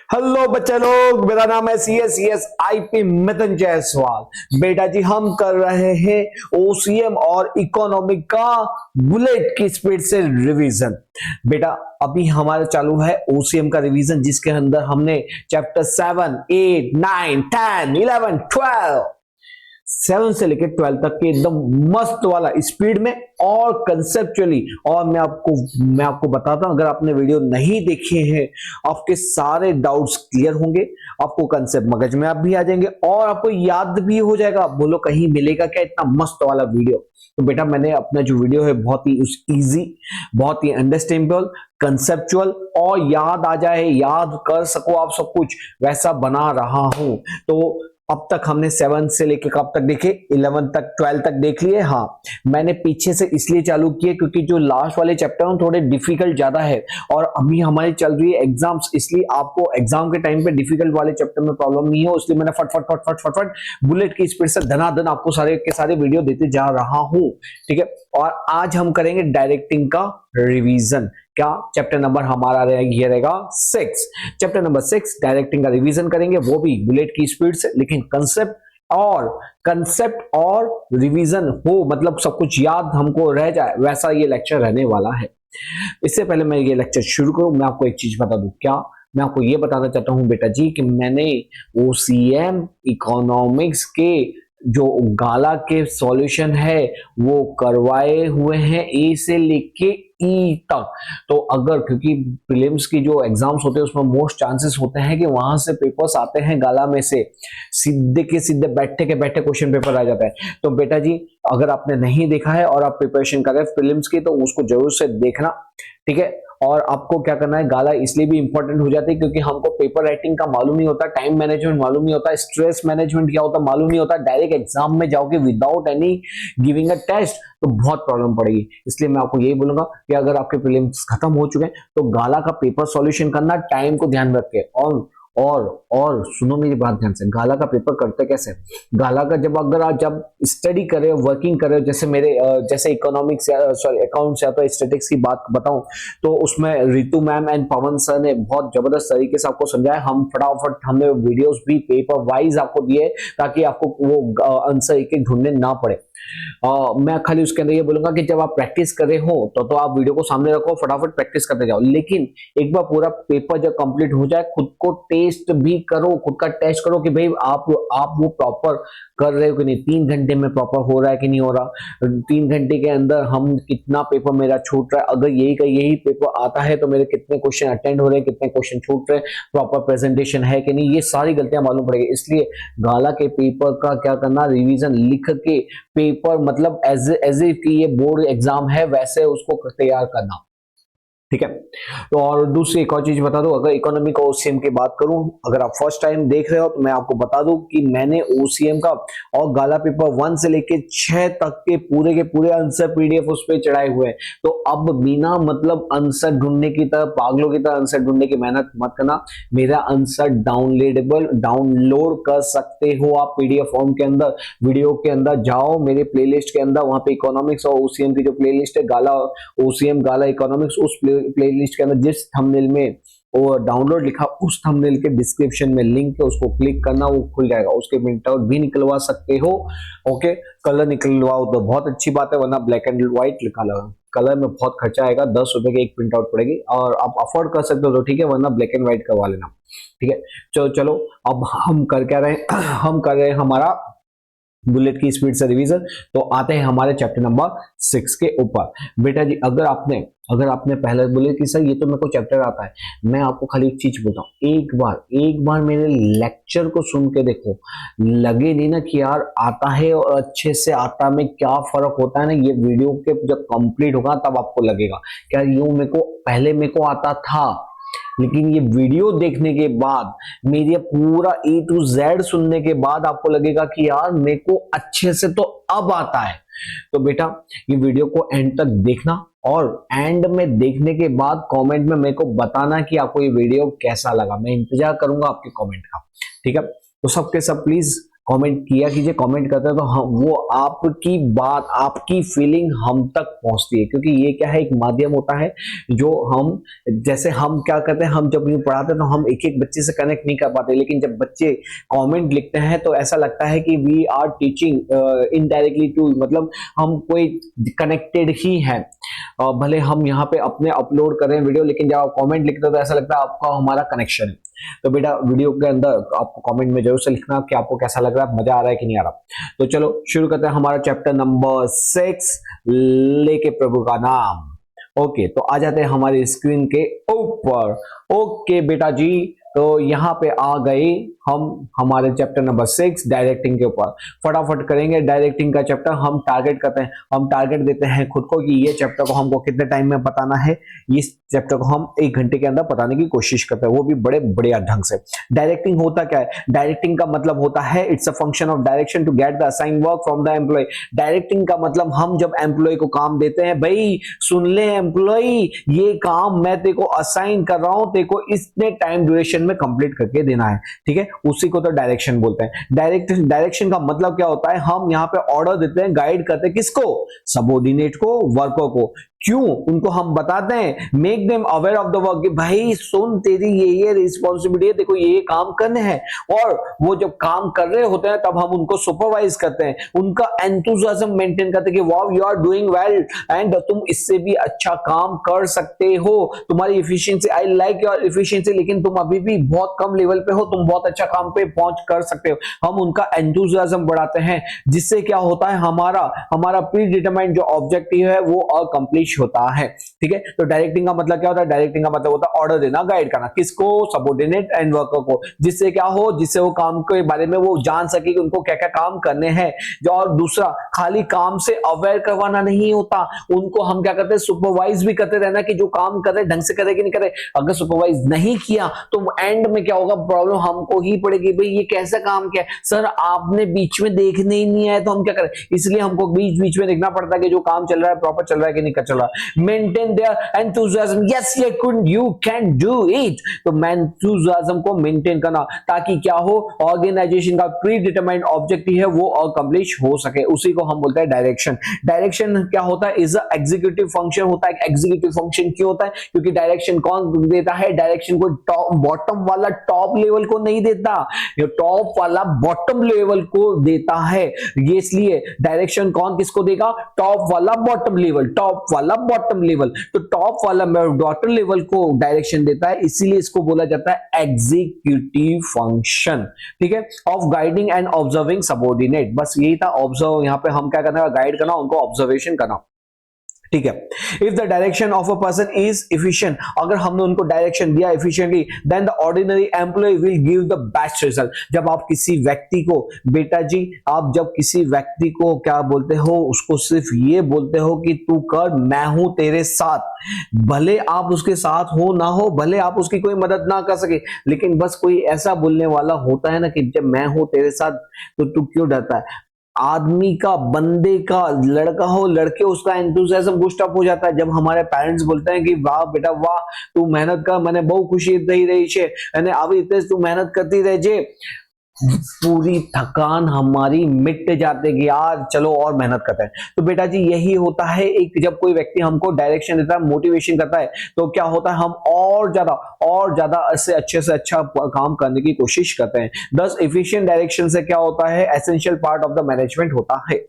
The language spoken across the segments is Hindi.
हेलो बच्चे लोग, मेरा नाम है सी एस आई पी मिथुन जायसवाल। बेटा जी, हम कर रहे हैं ओसीएम और इकोनॉमिक का बुलेट की स्पीड से रिवीजन। बेटा अभी हमारा चालू है ओसीएम का रिवीजन, जिसके अंदर हमने चैप्टर 7, 8, 9, 10, 11, 12 7 से लेकर 12 तक के एकदम मस्त वाला स्पीड में और कंसेप्चुअली। और मैं आपको बताता हूं, अगर आपने वीडियो नहीं देखे हैं, आपके सारे डाउट्स क्लियर होंगे, आपको कंसेप्ट मगज में आप भी आ जाएंगे और आपको याद भी हो जाएगा। आप बोलो कहीं मिलेगा क्या इतना मस्त वाला वीडियो। तो बेटा मैंने अपना जो वीडियो है बहुत ही इजी, बहुत ही अंडरस्टैंडेबल, कंसेप्चुअल और याद आ जाए, याद कर सको आप सब कुछ, वैसा बना रहा हूं। तो अब तक हमने 7 से लेकर कब तक देखे, 11 तक, 12 तक देख लिए। हाँ, मैंने पीछे से इसलिए चालू किए क्योंकि जो लास्ट वाले चैप्टर हैं थोड़े डिफिकल्ट ज्यादा है और अभी हमारी चल रही है एग्जाम्स, इसलिए आपको एग्जाम के टाइम पे डिफिकल्ट वाले चैप्टर में प्रॉब्लम नहीं हो, इसलिए मैंने फट बुलेट की स्पीड से धनाधन आपको सारे के सारे वीडियो देते जा रहा हूं। ठीक है, और आज हम करेंगे डायरेक्टिंग का रिवीजन। क्या चैप्टर नंबर हमारा रहेगा 6। चैप्टर नंबर 6 डायरेक्टिंग का रिवीजन करेंगे, वो भी बुलेट की स्पीड से, लेकिन कंसेप्ट और रिवीजन हो, मतलब सब कुछ याद हमको रह जाए, वैसा ये लेक्चर रहने वाला है। इससे पहले मैं ये लेक्चर शुरू करूं, मैं आपको एक चीज बता दूं। क्या मैं आपको ये बताना चाहता हूं बेटा जी कि मैंने ओसीएम इकोनॉमिक्स के जो गाला के सॉल्यूशन है वो करवाए हुए हैं ए से लेके ई तक। तो अगर, क्योंकि प्रीलिम्स की जो एग्जाम्स होते हैं उसमें मोस्ट चांसेस होते हैं कि वहां से पेपर्स आते हैं गाला में से सीधे के सीधे बैठे के बैठे क्वेश्चन पेपर आ जाता है। तो बेटा जी अगर आपने नहीं देखा है और आप प्रिपरेशन कर रहे हैं प्रीलिम्स की, तो उसको जरूर से देखना। ठीक है, और आपको क्या करना है, गाला इसलिए भी इंपॉर्टेंट हो जाती है क्योंकि हमको पेपर राइटिंग का मालूम नहीं होता, टाइम मैनेजमेंट मालूम नहीं होता, स्ट्रेस मैनेजमेंट क्या होता मालूम नहीं होता। डायरेक्ट एग्जाम में जाओगे without any giving a test तो बहुत प्रॉब्लम पड़ेगी। इसलिए मैं आपको यही बोलूंगा कि अगर आपके प्रीलिम्स खत्म हो चुके हैं तो गाला का पेपर सॉल्यूशन करना, टाइम को ध्यान रख के। और सुनो मेरी बात ध्यान से, गाला का पेपर करते कैसे, गाला का अगर आप जब स्टडी कर रहे हो, वर्किंग कर रहे हो, जैसे इकोनॉमिक्स या अकाउंट्स या तो स्टैटिक्स की बात बताऊं, तो उसमें Ritu ma'am and Pawan sir ने बहुत जबरदस्त तरीके से आपको समझाया। फटाफट हमने वीडियोस भी पेपर वाइज आपको दिए ताकि आपको वो आंसर एक एक ढूंढने ना पड़े। मैं खाली उसके अंदर ये बोलूंगा कि जब आप प्रैक्टिस कर रहे हो तो आप वीडियो को सामने रखो, फटाफट प्रैक्टिस करते जाओ, लेकिन एक बार पूरा पेपर जब कंप्लीट हो जाए खुद को टेस्ट भी करो, खुद का टेस्ट करो कि भाई आप वो प्रॉपर कर रहे हो कि नहीं, 3 घंटे में प्रॉपर हो रहा है कि नहीं हो रहा, 3 घंटे के अंदर हम कितना पेपर मेरा छूट रहा है, अगर यही पेपर आता है तो मेरे कितने क्वेश्चन अटेंड हो रहे हैं, कितने क्वेश्चन छूट रहे हैं, प्रॉपर प्रेजेंटेशन है कि नहीं, ये सारी गलतियां मालूम पड़ेगी। इसलिए गाला के पेपर का क्या करना, रिवीजन लिख के पेपर, मतलब एज इफ कि ये बोर्ड एग्जाम है वैसे उसको तैयार करना। ठीक है, तो और दूसरी एक और चीज बता दूं, अगर इकोनॉमिक और ओसीएम की बात करूं, अगर आप फर्स्ट टाइम देख रहे हो तो मैं आपको बता दूं कि मैंने ओसीएम का और गाला पेपर 1 से लेके 6 तक के पूरे आंसर पीडीएफ उस पर चढ़ाए हुए हैं। तो अब बिना मतलब आंसर ढूंढने की तरह, पागलों की तरह आंसर ढूंढने की मेहनत मत करना। मेरा आंसर डाउनलोड कर सकते हो आप पीडीएफ फॉर्म के अंदर। वीडियो के अंदर जाओ, मेरे प्लेलिस्ट के अंदर, वहां पे इकोनॉमिक्स और ओसीएम की जो प्लेलिस्ट है, गाला ओसीएम गाला इकोनॉमिक्स, उस प्लेलिस्ट के अंदर जिस थंबनेल में वो डाउनलोड लिखा, उस थंबनेल के डिस्क्रिप्शन में लिंक है, उसको क्लिक करना, वो खुल जाएगा। उसके प्रिंट आउट भी निकलवा सकते हो। ओके, कलर निकलवाओ तो बहुत अच्छी बात है, वरना ब्लैक एंड व्हाइट निकालो। कलर में बहुत खर्चा आएगा, 10 रुपए की एक प्रिंट आउट पड़ेगी, और आप अफोर्ड कर सकते हो तो ठीक है, वरना ब्लैक एंड व्हाइट करवा लेना। ठीक है, चलो अब हम कर क्या रहे हैं हम कर रहे हैं हमारा बुलेट की स्पीड से रिवीजन। तो आते हैं हमारे चैप्टर नंबर 6 के ऊपर। बेटा जी अगर आपने पहले बोले कि सर ये तो मेरे को चैप्टर आता है, मैं आपको खाली एक चीज बोलता हूँ, एक बार मेरे लेक्चर को सुन के देखो, लगे नहीं ना कि यार आता है और अच्छे से आता में क्या फर्क होता है ना, ये वीडियो के जब कंप्लीट होगा तब आपको लगेगा क्या यूं मेरे को आता था, लेकिन ये वीडियो देखने के बाद, मेरे पूरा A to Z सुनने के बाद आपको लगेगा कि यार मेरे को अच्छे से तो अब आता है। तो बेटा ये वीडियो को एंड तक देखना और एंड में देखने के बाद कमेंट में मेरे को बताना कि आपको ये वीडियो कैसा लगा। मैं इंतजार करूंगा आपके कमेंट का। ठीक है, तो सबके सब प्लीज कमेंट किया कीजिए, कमेंट करते हैं तो हम वो आपकी बात, आपकी फीलिंग हम तक पहुंचती है, क्योंकि ये क्या है, एक माध्यम होता है जो हम, जैसे हम क्या करते हैं, हम जब यूं पढ़ाते हैं तो हम एक एक बच्चे से कनेक्ट नहीं कर पाते, लेकिन जब बच्चे कमेंट लिखते हैं तो ऐसा लगता है कि we are teaching indirectly to, मतलब हम कोई कनेक्टेड ही हैं। भले हम यहाँ पे अपने अपलोड कर रहे हैं वीडियो, लेकिन जब आप कमेंट लिखते हो तो ऐसा लगता है आपका हमारा कनेक्शन है। तो बेटा वीडियो के अंदर आपको कमेंट में जरूर से लिखना कि आपको कैसा लग रहा है, मजा आ रहा है कि नहीं आ रहा। तो चलो शुरू करते हैं हमारा चैप्टर नंबर 6, लेके प्रभु का नाम। ओके, तो आ जाते हैं हमारी स्क्रीन के ऊपर। ओके बेटा जी, तो यहाँ पे आ गए हम हमारे चैप्टर नंबर 6 डायरेक्टिंग के ऊपर। फटाफट करेंगे डायरेक्टिंग का चैप्टर। हम टारगेट करते हैं, हम टारगेट देते हैं खुद को कि ये चैप्टर को हमको कितने टाइम में बताना है। इस चैप्टर को हम 1 घंटे के अंदर बताने की कोशिश करते हैं, वो भी बड़े बढ़िया ढंग से। डायरेक्टिंग होता क्या है? डायरेक्टिंग का मतलब होता है it's a function of direction to get the assign work from the employee. Directing का मतलब हम जब एम्प्लॉय को काम देते हैं, भाई सुन ले एम्प्लॉय, ये काम मैं तेरे को असाइन कर रहा हूं, तेरे को इतने टाइम ड्यूरेशन में कंप्लीट करके देना है, ठीक है, उसी को तो डायरेक्शन बोलते हैं। डायरेक्शन का मतलब क्या होता है? हम यहाँ पे ऑर्डर देते हैं, गाइड करते हैं किसको? सबऑर्डिनेट को, वर्कर को। क्यों? उनको हम बताते हैं, make them aware of the work, कि भाई सुन, तेरी ये रिस्पॉन्सिबिलिटी है, देखो ये काम करने हैं। और वो जब काम कर रहे होते हैं तब हम उनको सुपरवाइज करते हैं, उनका एंथुसियाज्म मेंटेन करते हैं कि wow you are doing well and तुम इससे भी अच्छा काम कर सकते हो, तुम्हारी efficiency, I like your efficiency, लेकिन तुम अभी भी बहुत कम लेवल पे हो, तुम बहुत अच्छा काम पे पहुंच कर सकते हो। हम उनका एंथुसियाज्म बढ़ाते हैं, जिससे क्या होता है, हमारा प्री डिटरमाइंड जो ऑब्जेक्टिव है वो अकम्प्लिश होता है, ठीक है। तो डायरेक्टिंग का मतलब क्या होता है? डायरेक्टिंग का मतलब होता है ऑर्डर देना, गाइड करना, किसको? सबऑर्डिनेट एंड वर्कर को। जिससे क्या हो, जिससे वो काम के बारे में वो जान सके कि उनको क्या क्या काम करने हैं। जो और दूसरा, खाली काम से अवेयर करवाना नहीं होता, उनको हम क्या करते हैं, सुपरवाइज भी करते रहना कि जो काम कर रहे ढंग से करे कि नहीं करे। अगर सुपरवाइज नहीं किया तो एंड में क्या होगा, प्रॉब्लम हमको ही पड़ेगी, भाई ये कैसा काम किया सर, आपने बीच में देखने ही नहीं आया तो हम क्या करें। इसलिए हमको बीच बीच में देखना पड़ता है कि जो काम चल रहा है प्रॉपर चल रहा है कि नहीं चल रहा। Maintain their enthusiasm, yes you can do it. तो एंथुसियाज्म को मेंटेन करना, ताकि क्या हो, ऑर्गेनाइजेशन का प्री डिटरमाइंड ऑब्जेक्टिव है वो अकम्प्लिश हो सके, उसी को हम बोलते हैं डायरेक्शन। डायरेक्शन क्या होता है? इज अ एग्जीक्यूटिव फंक्शन होता है। एग्जीक्यूटिव फंक्शन क्यों होता है? क्योंकि डायरेक्शन कौन देता है? डायरेक्शन को टॉप बॉटम वाला टॉप लेवल को नहीं देता, ये टॉप वाला बॉटम लेवल को देता है। ये इसलिए डायरेक्शन कौन किसको देगा? टॉप वाला बॉटम लेवल, टॉप वाला बॉटम लेवल। तो टॉप वाला बॉटम लेवल को डायरेक्शन देता है, इसीलिए इसको बोला जाता है एग्जीक्यूटिव फंक्शन, ठीक है, of guiding and observing subordinate. बस यही था, ऑब्जर्व, यहाँ पे हम क्या करना है, गाइड करना, उनको ऑब्जर्वेशन करना, ठीक है। If the direction of a person is efficient, अगर हमने उनको डायरेक्शन दिया efficiently, then the ordinary employee will give the best result. जब आप किसी व्यक्ति को, बेटा जी, आप जब किसी व्यक्ति को क्या बोलते हो, उसको सिर्फ ये बोलते हो कि तू कर, मैं हूं तेरे साथ, भले आप उसके साथ हो ना हो, भले आप उसकी कोई मदद ना कर सके, लेकिन बस कोई ऐसा बोलने वाला होता है ना कि जब मैं हूं तेरे साथ तो तू क्यों डरता है। आदमी का, बंदे का, लड़का हो लड़के, उसका एंथुसियाज्म बूस्ट अप हो जाता है जब हमारे पेरेंट्स बोलते हैं कि वाह बेटा वाह, तू मेहनत कर, मैंने बहुत खुशी दई रही है, અને આવી રીતે तू मेहनत करती રહેજે। पूरी थकान हमारी मिट जाते कि यार चलो और मेहनत करते हैं। तो बेटा जी यही होता है, एक जब कोई व्यक्ति हमको डायरेक्शन देता है, मोटिवेशन करता है, तो क्या होता है, हम और ज्यादा इससे अच्छे से अच्छा काम करने की कोशिश करते हैं। दस एफिशिएंट डायरेक्शन से क्या होता है, essential part of the management होता है।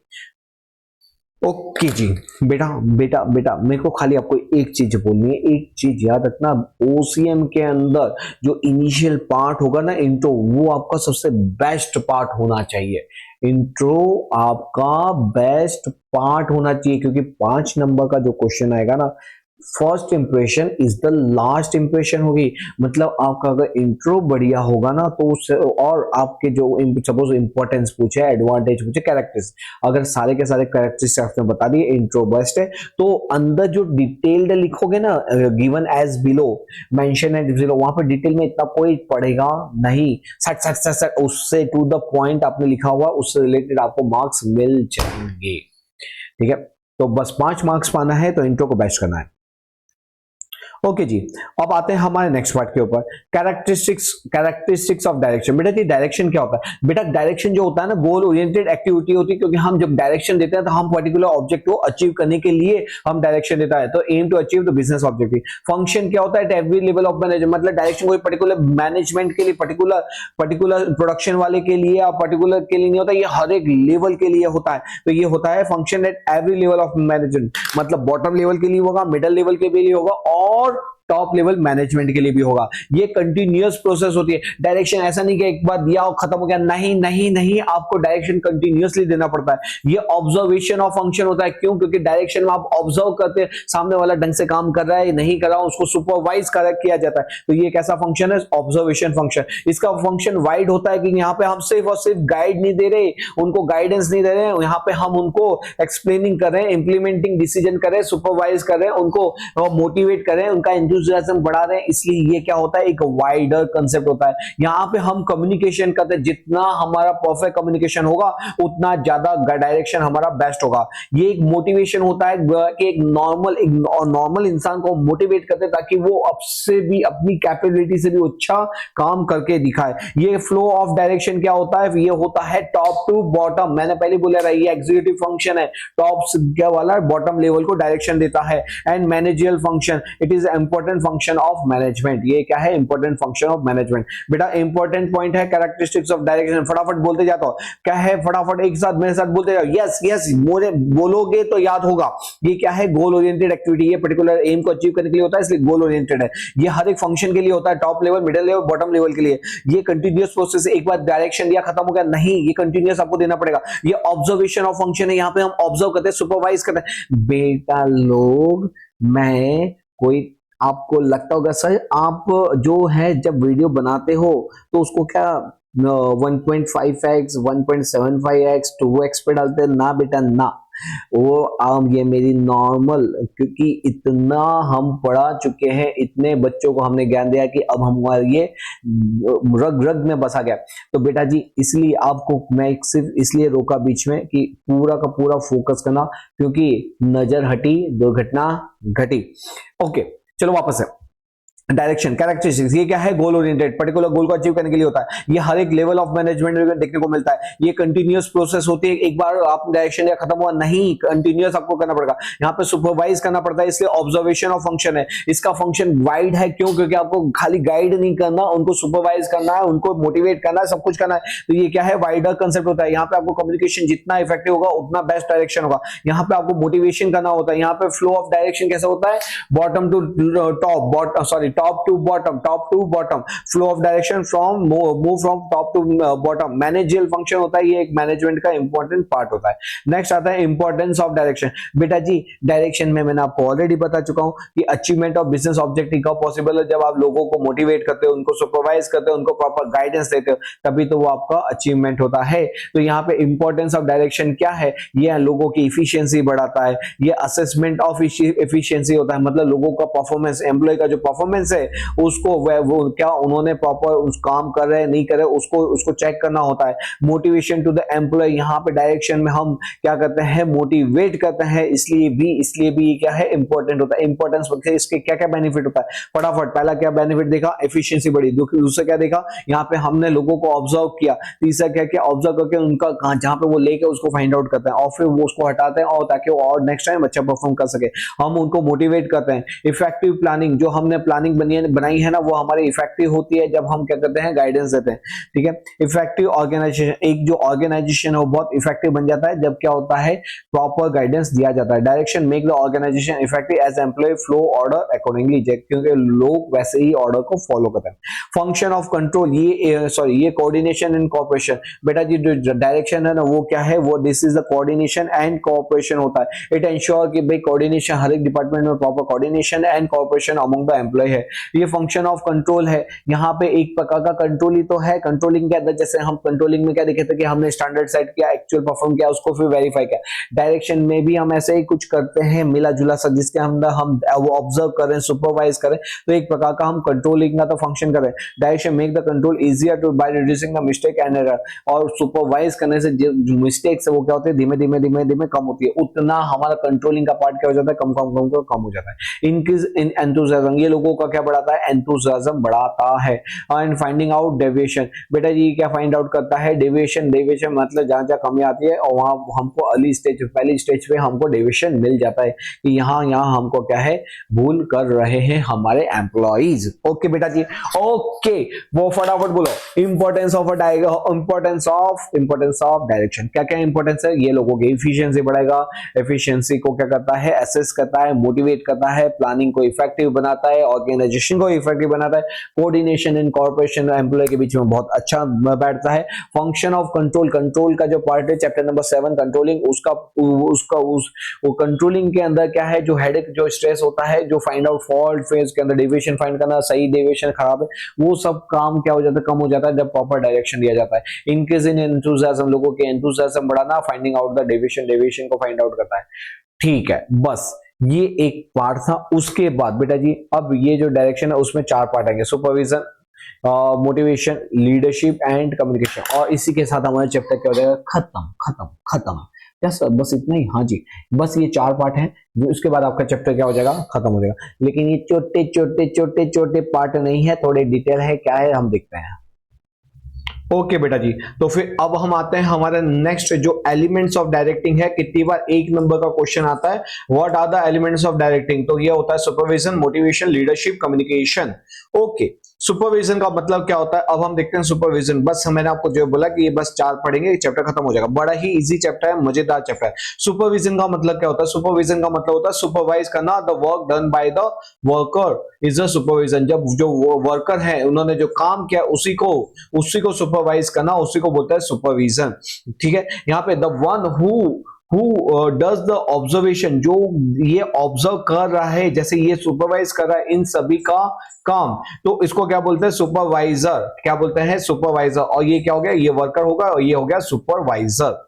ओके जी, बेटा बेटा बेटा मेरे को खाली आपको एक चीज बोलनी है, एक चीज याद रखना, ओसीएम के अंदर जो इनिशियल पार्ट होगा ना, इंट्रो, वो आपका सबसे बेस्ट पार्ट होना चाहिए। इंट्रो आपका बेस्ट पार्ट होना चाहिए, क्योंकि 5 नंबर का जो क्वेश्चन आएगा ना, first impression is the last impression होगी। मतलब आपका अगर इंट्रो बढ़िया होगा ना, तो उससे और आपके जो सपोज इंपॉर्टेंस पूछे, एडवांटेज पूछे, कैरेक्टर्स, अगर सारे के सारे कैरेक्टर्स आपने बता दिए, इंट्रो बेस्ट है, तो अंदर जो डिटेल्ड लिखोगे ना, given as below, mention as below, वहां पर डिटेल में इतना कोई पढ़ेगा नहीं, सट सट सट सट उससे टू द पॉइंट आपने लिखा हुआ, उससे रिलेटेड आपको मार्क्स मिल जाएंगे, ठीक है। तो बस 5 मार्क्स पाना है तो इंट्रो को बेस्ट करना है। ओके जी, अब आते हैं हमारे नेक्स्ट पार्ट के ऊपर, कैरेक्टरिस्टिक्स ऑफ डायरेक्शन। बेटा जी डायरेक्शन क्या होता है? बेटा डायरेक्शन जो होता है ना, गोल ओरिएंटेड एक्टिविटी होती है, क्योंकि हम जब डायरेक्शन देते हैं तो हम पर्टिकुलर ऑब्जेक्ट को अचीव करने के लिए हम डायरेक्शन देता है, तो aim to achieve the business objective. Function क्या होता है? At every level of management, मतलब डायरेक्शन कोई पर्टिकुलर मैनेजमेंट के लिए, पर्टिकुलर प्रोडक्शन वाले के लिए या पर्टिकुलर के लिए नहीं होता, ये हर एक लेवल के लिए होता है। तो ये होता है function at every level of management, मतलब बॉटम लेवल के लिए होगा, मिडिल लेवल के लिए होगा और टॉप लेवल मैनेजमेंट के लिए भी होगा। ये कंटिन्यूअस प्रोसेस होती है। डायरेक्शन ऐसा नहीं कि एक बार दिया और खत्म हो गया, नहीं नहीं नहीं, आपको डायरेक्शन कंटिन्यूअसली देना पड़ता है। ये ऑब्जर्वेशन ऑफ फंक्शन होता है। क्यों? क्योंकि डायरेक्शन में आप ऑब्जर्व करते हैं सामने वाला ढंग से काम कर रहा है नहीं कर रहा, उसको सुपरवाइज किया जाता है। तो ये कैसा फंक्शन है? Observation function. इसका फंक्शन वाइड होता है कि यहाँ पे हम सिर्फ और सिर्फ गाइड नहीं दे रहे, उनको गाइडेंस नहीं दे रहे, यहाँ पे हम उनको एक्सप्लेनिंग कर रहे हैं, इंप्लीमेंटिंग डिसीजन कर रहे हैं, सुपरवाइज कर रहे हैं, उनको मोटिवेट कर रहे हैं, उनका एंथुसियाज्म बढ़ा रहे हैं। इसलिए ये क्या होता है? एक वाइडर कंसेप्ट होता है। यहाँ पे हम कम्युनिकेशन करते हैं, जितना हमारा परफेक्ट कम्युनिकेशन होगा उतना ज्यादा डायरेक्शन हमारा बेस्ट होगा। ये एक मोटिवेशन होता है कि एक नॉर्मल इंसान को मोटिवेट करते हैं ताकि वो अब से भी अपनी कैपेबिलिटी से भी अच्छा काम करके दिखाए। ये फ्लो ऑफ डायरेक्शन क्या होता है? ये होता है टॉप टू बॉटम। मैंने पहले बोला रहा, ये एग्जीक्यूटिव फंक्शन है, टॉप क्या वाला बॉटम लेवल को डायरेक्शन देता है। And managerial function, it is important function of management. ये क्या है? Important function of management. बेटा इंपॉर्टेंट पॉइंट है कैरेक्टरिस्टिक्स ऑफ डायरेक्शन। फटाफट बोलते जाता हूं, क्या है? फटाफट एक साथ मेरे साथ बोलते जाओ। यस यस बोलोगे तो याद होगा। ये क्या है? Goal oriented activity. ये पर्टिकुलर एम को अचीव करने के लिए होता है, इसलिए गोल ओरिएंटेड है। ये हर एक फंक्शन के लिए होता है, top level, middle level, bottom level के लिए। ये कंटिन्यूअस प्रोसेस। एक बार डायरेक्शन दिया खत्म हो गया, नहीं, ये कंटिन्यूअस आपको देना पड़ेगा। ये ऑब्जर्वेशन ऑफ फंक्शन है, यहाँ पे हम ऑब्जर्व करते हैं, सुपरवाइज करते हैं। बेटा लोग, मैं कोई आपको लगता होगा सर आप जो है जब वीडियो बनाते हो तो उसको क्या 1.5x 1.75x 2x पे डालते हैं? ना बेटा ना, वो ये मेरी नॉर्मल, क्योंकि इतना हम पढ़ा चुके हैं, इतने बच्चों को हमने ज्ञान दिया कि अब हमारे ये रग रग में बसा गया। तो बेटा जी इसलिए आपको मैं सिर्फ इसलिए रोका बीच में कि पूरा का पूरा फोकस करना, क्योंकि नजर हटी दुर्घटना घटी। ओके चलो वापस है। डायरेक्शन कैरेक्टरिस्टिक्स, ये क्या है? गोल ओरिएंटेड, पर्टिकुलर गोल को अचीव करने के लिए होता है। ये हर एक लेवल ऑफ मैनेजमेंट में देखने को मिलता है। ये कंटिन्यूअस प्रोसेस होती है, एक बार आप डायरेक्शन या खत्म हुआ नहीं, कंटिन्यूअस आपको करना पड़ेगा। यहाँ पे सुपरवाइज करना पड़ता है, इसलिए ऑब्जर्वेशन ऑफ फंक्शन है। इसका फंक्शन वाइड है। क्यों? क्योंकि आपको खाली गाइड नहीं करना, उनको सुपरवाइज करना है, उनको मोटिवेट करना है, सब कुछ करना है। तो ये क्या है? वाइडर कंसेप्ट होता है। यहाँ पे आपको कम्युनिकेशन जितना इफेक्टिव होगा उतना बेस्ट डायरेक्शन होगा। यहाँ पे आपको मोटिवेशन करना होता है। यहाँ पे फ्लो ऑफ डायरेक्शन कैसा होता है? Bottom to top, top to bottom, top to bottom, flow of direction from move from top to bottom. Managerial function होता है, ये एक मैनेजमेंट का इंपॉर्टेंट पार्ट होता है। नेक्स्ट आता है इंपॉर्टेंस ऑफ डायरेक्शन। बेटा जी डायरेक्शन में मैंने आपको ऑलरेडी बता चुका हूं कि अचीवमेंट ऑफ बिजनेस ऑब्जेक्टिव कब पॉसिबल है? जब आप लोगों को मोटिवेट करते हो, उनको सुपरवाइज करते हो, उनको प्रॉपर गाइडेंस देते हो, तभी तो वो आपका अचीवमेंट होता है। तो यहाँ पे इंपॉर्टेंस ऑफ डायरेक्शन क्या है? ये लोगों की इफिशियंसी बढ़ाता है। ये असेसमेंट ऑफ इफिशियंसी होता है, मतलब लोगों का परफॉर्मेंस, एम्प्लॉय का जो परफॉर्मेंस है उसको वो क्या उन्होंने प्रॉपर उस काम कर रहे हैं नहीं कर रहे, उसको चेक करना होता है। मोटिवेशन टू द एम्प्लॉय, यहाँ पे डायरेक्शन में हम क्या करते हैं? मोटिवेट करते हैं। इसलिए भी क्या है? इंपॉर्टेंट होता है। इंपॉर्टेंस इसके क्या क्या बेनिफिट होता है? फटाफट पहला क्या बेनिफिट देखा? एफिशिएंसी बढ़ी। दूसरा क्या देखा? यहाँ पे हमने लोगों को ऑब्जर्व किया। तीसरा क्या किया? ऑब्जर्व करके उनका जहां पे वो लेके उसको फाइंड आउट करते हैं और फिर वो उसको हटाते हैं, और ताकि वो और नेक्स्ट टाइम अच्छा परफॉर्म कर सके। हम उनको मोटिवेट करते हैं। इफेक्टिव प्लानिंग, जो हमने प्लानिंग बनाई है ना, वो हमारी इफेक्टिव होती है जब हम क्या करते हैं? गाइडेंस देते हैं। ठीक है। इफेक्टिव ऑर्गेनाइजेशन, एक जो ऑर्गेनाइजेशन है वो बहुत इफेक्टिव बन जाता है जब क्या होता है? प्रॉपर गाइडेंस दिया जाता है। Direction make the organisation effective as employee flow order accordingly, क्योंकि लोग वैसे ही ऑर्डर को फॉलो करते हैं। फंक्शन ऑफ कंट्रोल, ये कोऑर्डिनेशन एंड कोऑपरेशन। बेटा जी जो डायरेक्शन है ना वो क्या है? वो this is the coordination and cooperation होता है। इट एंश्योर कि भाई कोऑर्डिनेशन, हर एक डिपार्टमेंट में proper coordination and cooperation among the employee है। ये फंक्शन ऑफ कंट्रोल है। यहाँ पे एक प्रकार का कंट्रोल ही तो है। कंट्रोलिंग के अंदर जैसे हम कंट्रोलिंग में क्या देखे थे कि हमने स्टैंडर्ड सेट किया, एक्चुअल परफॉर्म किया, उसको फिर वेरीफाई किया। डायरेक्शन में भी हम ऐसे ही कुछ करते हैं मिला जुला सा, जिसके अंदर हम वो ऑब्जर्व करें, सुपरवाइज करें, तो एक प्रकार का हम कंट्रोलिंग का तो फंक्शन करें। Direction make the control easier to by reducing the mistake and error, और सुपरवाइज करने से जो मिस्टेक्स है वो क्या होते हैं, धीमे धीमे धीमे धीमे कम होती है। उतना हमारा कंट्रोलिंग का पार्ट क्या हो जाता है, कम हो जाता है। इंक्रीज इन एंथुसियाज्म, ये लोगों का क्या बढ़ाता है, एंथुसियाज्म बढ़ाता है। एंड फाइंडिंग आउट डेविएशन, बेटा जी क्या फाइंड आउट करता है, डेविएशन। डेविएशन मतलब जहां जहां कमी आती है और वहां हमको अर्ली स्टेज, पहली स्टेज पे हमको डेविएशन मिल जाता है कि यहाँ हमको क्या है, भूल कर रहे हैं हमारे एम्प्लॉइज। ओके बेटा जी, ओके वो फटाफट बोलो, importance of importance of direction. क्या क्या इंपॉर्टेंस है, ये लोगों की एफिशिएंसी बढ़ाएगा। एफिशिएंसी को क्या करता है, असेस करता है, मोटिवेट करता है, प्लानिंग को इफेक्टिव बनाता है, ऑर्गेनाइजेशन को इफेक्टिव बनाता है, कोऑर्डिनेशन इन कॉर्पोरेशन एम्प्लॉय के बीच में बहुत अच्छा बैठता है। फंक्शन ऑफ कंट्रोल, कंट्रोल का जो पार्ट है चैप्टर नंबर 7 कंट्रोलिंग, वो कंट्रोलिंग के अंदर क्या है, जो हेडेक, जो स्ट्रेस होता है, जो फाइंड आउट फॉल्ट, फिर उसके अंदर डेविएशन फाइंड करना, सही डेविएशन खराब है, वो सब काम क्या हो जाता है, कम हो जाता है जब प्रॉपर डायरेक्शन दिया जाता है। इंक्रीज इन एंथुसियाज्म, लोगों के एंथुसियाज्म बढ़ाना, फाइंडिंग आउट द डेविएशन को फाइंड आउट करता है। ठीक है, बस ये एक पार्ट था। उसके बाद बेटा जी अब ये जो डायरेक्शन है उसमें 4 पार्ट आएंगे, supervision, motivation, leadership and communication, और इसी के साथ हमारा चैप्टर क्या हो जाएगा, खत्म। बस इतना ही। हाँ जी, बस ये 4 पार्ट हैं, उसके बाद आपका चैप्टर क्या हो जाएगा, खत्म हो जाएगा। लेकिन ये छोटे पार्ट नहीं है, थोड़े डिटेल है, क्या है हम देखते हैं। ओके बेटा जी, तो फिर अब हम आते हैं हमारा नेक्स्ट जो एलिमेंट्स ऑफ डायरेक्टिंग है। कितनी बार 1 नंबर का क्वेश्चन आता है, what are the elements of directing, तो ये होता है supervision, motivation, leadership, communication. Okay, supervision का मतलब क्या होता है, अब हम देखते हैं सुपरविजन। बस मैंने आपको जो बोला कि ये बस 4 पढ़ेंगे, चैप्टर खत्म हो जाएगा। बड़ा ही इजी चैप्टर है, मजेदार चैप्टर है। सुपरविजन का मतलब क्या होता है, सुपरविजन का मतलब होता है सुपरवाइज करना, the work done by the worker is a supervision. जब जो वर्कर है उन्होंने जो काम किया उसी को सुपरवाइज करना, उसी को बोलता है सुपरविजन। ठीक है, यहाँ पे the one who does the observation, जो ये ऑब्जर्व कर रहा है, जैसे ये सुपरवाइज कर रहा है इन सभी का काम, तो इसको क्या बोलते हैं, सुपरवाइजर। क्या बोलते हैं, सुपरवाइजर। और ये क्या हो गया, ये वर्कर होगा और ये हो गया सुपरवाइजर।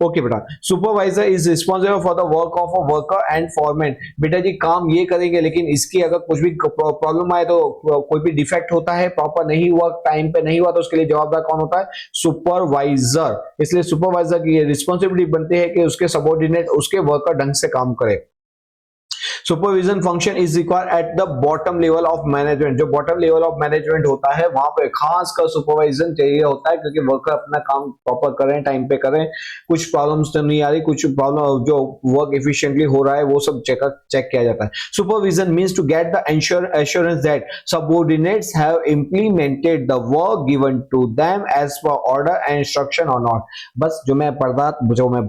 ओके बेटा, supervisor is responsible for the work of a worker and foreman. बेटा जी काम ये करेंगे, लेकिन इसकी अगर कुछ भी प्रॉब्लम आए, तो कोई भी डिफेक्ट होता है, प्रॉपर नहीं हुआ, टाइम पे नहीं हुआ, तो उसके लिए जवाबदार कौन होता है, सुपरवाइजर। इसलिए सुपरवाइजर की रिस्पॉन्सिबिलिटी बनती है कि उसके सबऑर्डिनेट, उसके वर्कर ढंग से काम करे। Supervision function is required at the bottom level of management. जो बॉटम लेवल ऑफ मैनेजमेंट होता है वहां पे खास कर सुपरवाइजन चाहिए होता है, क्योंकि वर्कर अपना काम प्रॉपर करें, टाइम पे करें, कुछ प्रॉब्लम्स तो नहीं आ रही, कुछ प्रॉब्लम जो वर्क एफिशिएंटली हो रहा है वो सब चेक किया जाता है। Supervision means to get the assurance that subordinates have implemented the work given to them as per order and instruction और नॉट। बस जो मैं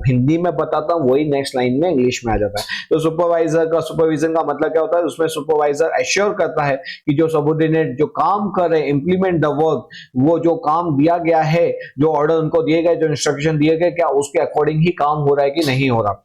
हिंदी में बताता हूँ वही नेक्स्ट लाइन में इंग्लिश में आ जाता है। तो सुपरविजन का मतलब क्या होता है, उसमें सुपरवाइजर एश्योर करता है कि जो सबऑर्डिनेट जो काम कर रहे हैं, इंप्लीमेंट द वर्क, वो जो काम दिया गया है, जो ऑर्डर उनको दिए गए, जो इंस्ट्रक्शन दिए गए, क्या उसके अकॉर्डिंग ही काम हो रहा है कि नहीं हो रहा।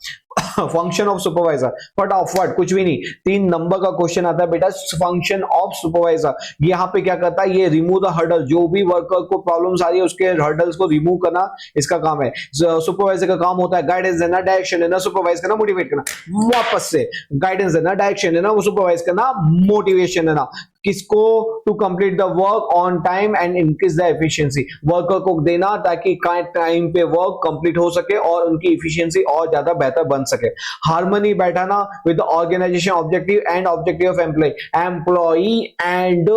फंक्शन ऑफ सुपरवाइजर, फटाफट, कुछ भी नहीं, 3 नंबर का क्वेश्चन आता है बेटा। फंक्शन ऑफ सुपरवाइजर यहाँ पे क्या करता है, ये रिमूव द हर्डल, जो भी वर्कर को प्रॉब्लम्स आ रही है उसके हर्डल्स को रिमूव करना इसका काम है। सुपरवाइजर का काम होता है गाइडेंस देना, डायरेक्शन देना, सुपरवाइज करना, मोटिवेट करना। वापस से गाइडेंस देना, डायरेक्शन देना, वो सुपरवाइज करना, मोटिवेशन देना। किसको, to complete the work on time and increase the efficiency, worker को देना ताकि टाइम पे वर्क कंप्लीट हो सके और उनकी एफिशिएंसी और ज्यादा बेहतर बन सके। हार्मनी बैठाना with the organisation objective and objective of employee and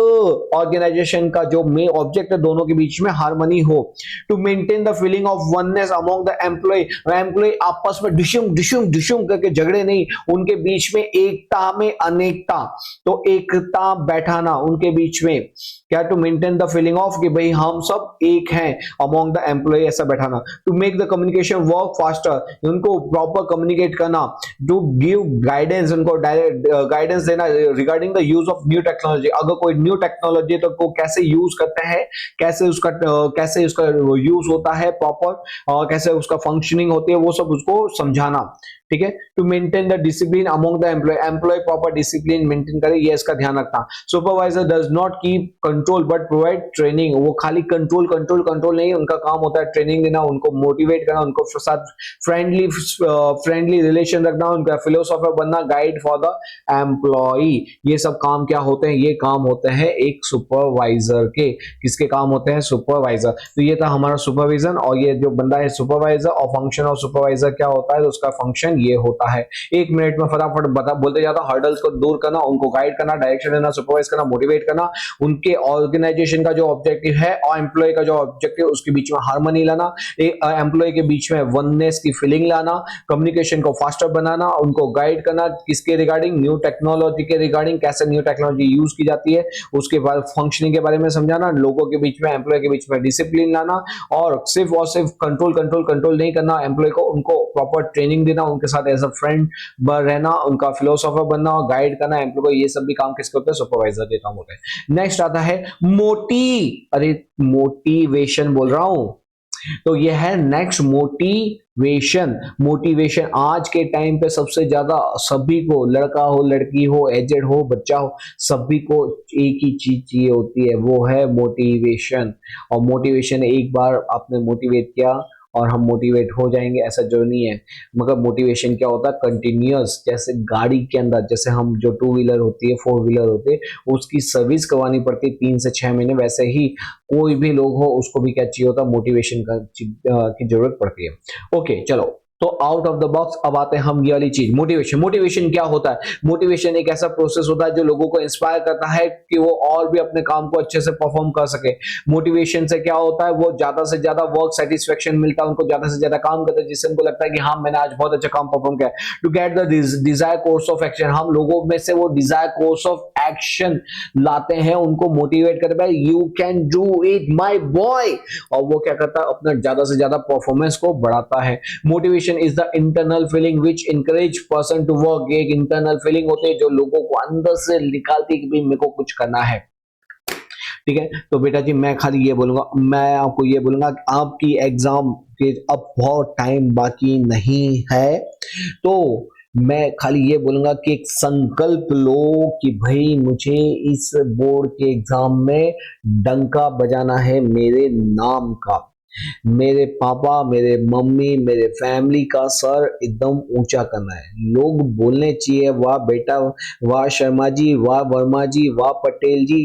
organisation का जो मेन ऑब्जेक्ट है दोनों के बीच में हार्मनी हो। To maintain the feeling of oneness among the employee आपस में डिशुम करके झगड़े नहीं, उनके बीच में एकता में अनेकता, तो एकता बैठाना उनके बीच में, क्या, to maintain the feeling of कि भाई हम सब एक हैं अमंग द एम्प्लॉई, ऐसा बैठाना। To make the communication work faster, उनको प्रॉपर कम्युनिकेट करना। टू गिव गाइडेंस, उनको डायरेक्ट गाइडेंस देना regarding the use of new technology, अगर कोई न्यू टेक्नोलॉजी तो को कैसे यूज करते हैं, कैसे उसका यूज होता है प्रॉपर, और कैसे उसका फंक्शनिंग होती है, वो सब उसको समझाना। ठीक है। To maintain the discipline among the employee, employee proper discipline maintain करे, ये इसका ध्यान रखना। Supervisor does not keep control but provide training, वो खाली कंट्रोल कंट्रोल कंट्रोल नहीं, उनका काम होता है ट्रेनिंग देना, उनको मोटिवेट करना, उनको साथ फ्रेंडली रिलेशन रखना, उनका फिलोसोफर बनना, गाइड फॉर द एम्प्लॉय। ये सब काम क्या होते हैं, ये काम होते हैं एक सुपरवाइजर के। किसके काम होते हैं, सुपरवाइजर। तो ये था हमारा सुपरविजन, और ये जो बंदा है सुपरवाइजर, और फंक्शन ऑफ सुपरवाइजर क्या होता है, तो उसका फंक्शन ये होता है। एक मिनट में फटाफट बता बोलते जाता, हर्डल्स को दूर करना, उनको गाइड करना, डायरेक्शन देना, सुपरवाइज करना, मोटिवेट करना, उनके ऑर्गेनाइजेशन का जो ऑब्जेक्टिव है और एम्प्लॉय का जो ऑब्जेक्टिव, उसके बीच में हार्मनी लाना, एम्प्लॉय के बीच में वननेस की फीलिंग लाना, कम्युनिकेशन को फास्टर बनाना, उनको गाइड करना, किसके रिगार्डिंग, न्यू टेक्नोलॉजी के रिगार्डिंग, कैसे न्यू टेक्नोलॉजी यूज की जाती है, उसके बाद फंक्शनिंग के बारे में समझाना, लोगों के बीच में, एम्प्लॉय के बीच में डिसिप्लिन लाना, और सिर्फ कंट्रोल कंट्रोल कंट्रोल नहीं करना एम्प्लॉय को, उनको प्रॉपर ट्रेनिंग देना, उनके साथ एज अ फ्रेंड रहना, उनका फिलोसोफर बनना और गाइड करना एम्प्लॉय को। ये सब भी काम किसके होते हैं, सुपरवाइजर के काम होते हैं। नेक्स्ट आता है मोटिवेशन बोल रहा हूं, तो यह है नेक्स्ट मोटिवेशन। मोटिवेशन आज के टाइम पे सबसे ज्यादा सभी को, लड़का हो लड़की हो एजेड हो बच्चा हो, सभी को एक ही चीज चाहिए होती है, वो है मोटिवेशन। और मोटिवेशन एक बार आपने मोटिवेट किया और हम मोटिवेट हो जाएंगे ऐसा जरूरी नहीं है, मगर मोटिवेशन क्या होता है, कंटिन्यूअस। जैसे गाड़ी के अंदर, जैसे हम जो 2 व्हीलर होती है 4 व्हीलर होती है, उसकी सर्विस करवानी पड़ती है 3 से 6 महीने, वैसे ही कोई भी लोग हो उसको भी क्या चाहिए होता है, मोटिवेशन की जरूरत पड़ती है। ओके चलो, तो आउट ऑफ द बॉक्स अब आते हैं हम ये वाली चीज, मोटिवेशन। मोटिवेशन क्या होता है, मोटिवेशन एक ऐसा प्रोसेस होता है जो लोगों को इंस्पायर करता है कि वो और भी अपने काम को अच्छे से परफॉर्म कर सके। मोटिवेशन से क्या होता है, वो ज्यादा से ज्यादा वर्क सेटिस्फेक्शन मिलता है, उनको ज्यादा से ज्यादा काम करते हैं, जिससे उनको लगता है कि हाँ मैंने आज बहुत अच्छा काम परफॉर्म किया। To get the desire course of action, हम लोगों में से वो डिजायर कोर्स ऑफ एक्शन लाते हैं, उनको मोटिवेट करते हैं, you can do it my boy, और वो क्या करता है, अपना ज्यादा से ज्यादा परफॉर्मेंस को बढ़ाता है। Motivation is the internal feeling which encourage person to work, एक इंटरनल फीलिंग होती है जो लोगों को अंदर से निकालती है कि भाई मेरे को कुछ करना है। ठीक है, तो बेटा जी मैं खाली ये बोलूंगा, मैं आपको ये बोलूंगा कि आपकी एग्जाम के अब बहुत टाइम बाकी नहीं है, तो मैं खाली ये बोलूंगा कि एक संकल्प लो कि भाई मुझे इस बोर्ड के एग्जाम में डंका बजाना है मेरे नाम का, मेरे पापा, मेरे मम्मी, मेरे फैमिली का सर एकदम ऊंचा करना है। लोग बोलने चाहिए वाह बेटा, वाह शर्मा जी, वाह वर्मा जी, वाह पटेल जी,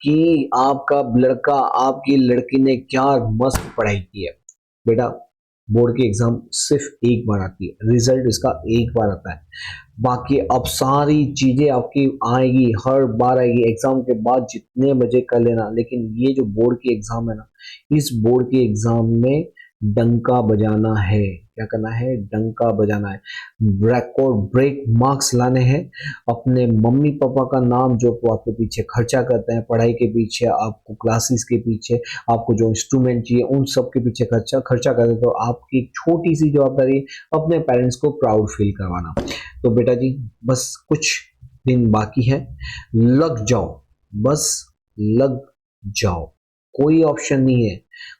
कि आपका लड़का, आपकी लड़की ने क्या मस्त पढ़ाई की है। बेटा बोर्ड की एग्जाम सिर्फ एक बार आती है, रिजल्ट इसका एक बार आता है, बाकी अब सारी चीजें आपकी आएगी, हर बार आएगी। एग्जाम के बाद जितने मजे कर लेना, लेकिन ये जो बोर्ड की एग्जाम है ना, इस बोर्ड के एग्जाम में डंका बजाना है। क्या करना है, डंका बजाना है, रिकॉर्ड ब्रेक मार्क्स लाने हैं। अपने मम्मी पापा का नाम जो आपके पीछे खर्चा करते हैं, पढ़ाई के पीछे, आपको क्लासेस के पीछे, आपको जो इंस्ट्रूमेंट चाहिए उन सब के पीछे खर्चा करते हैं, तो आपकी एक छोटी सी जवाबदारी अपने पेरेंट्स को प्राउड फील करवाना। तो बेटा जी बस कुछ दिन बाकी है, लग जाओ, बस लग जाओ, कोई ऑप्शन नहीं है।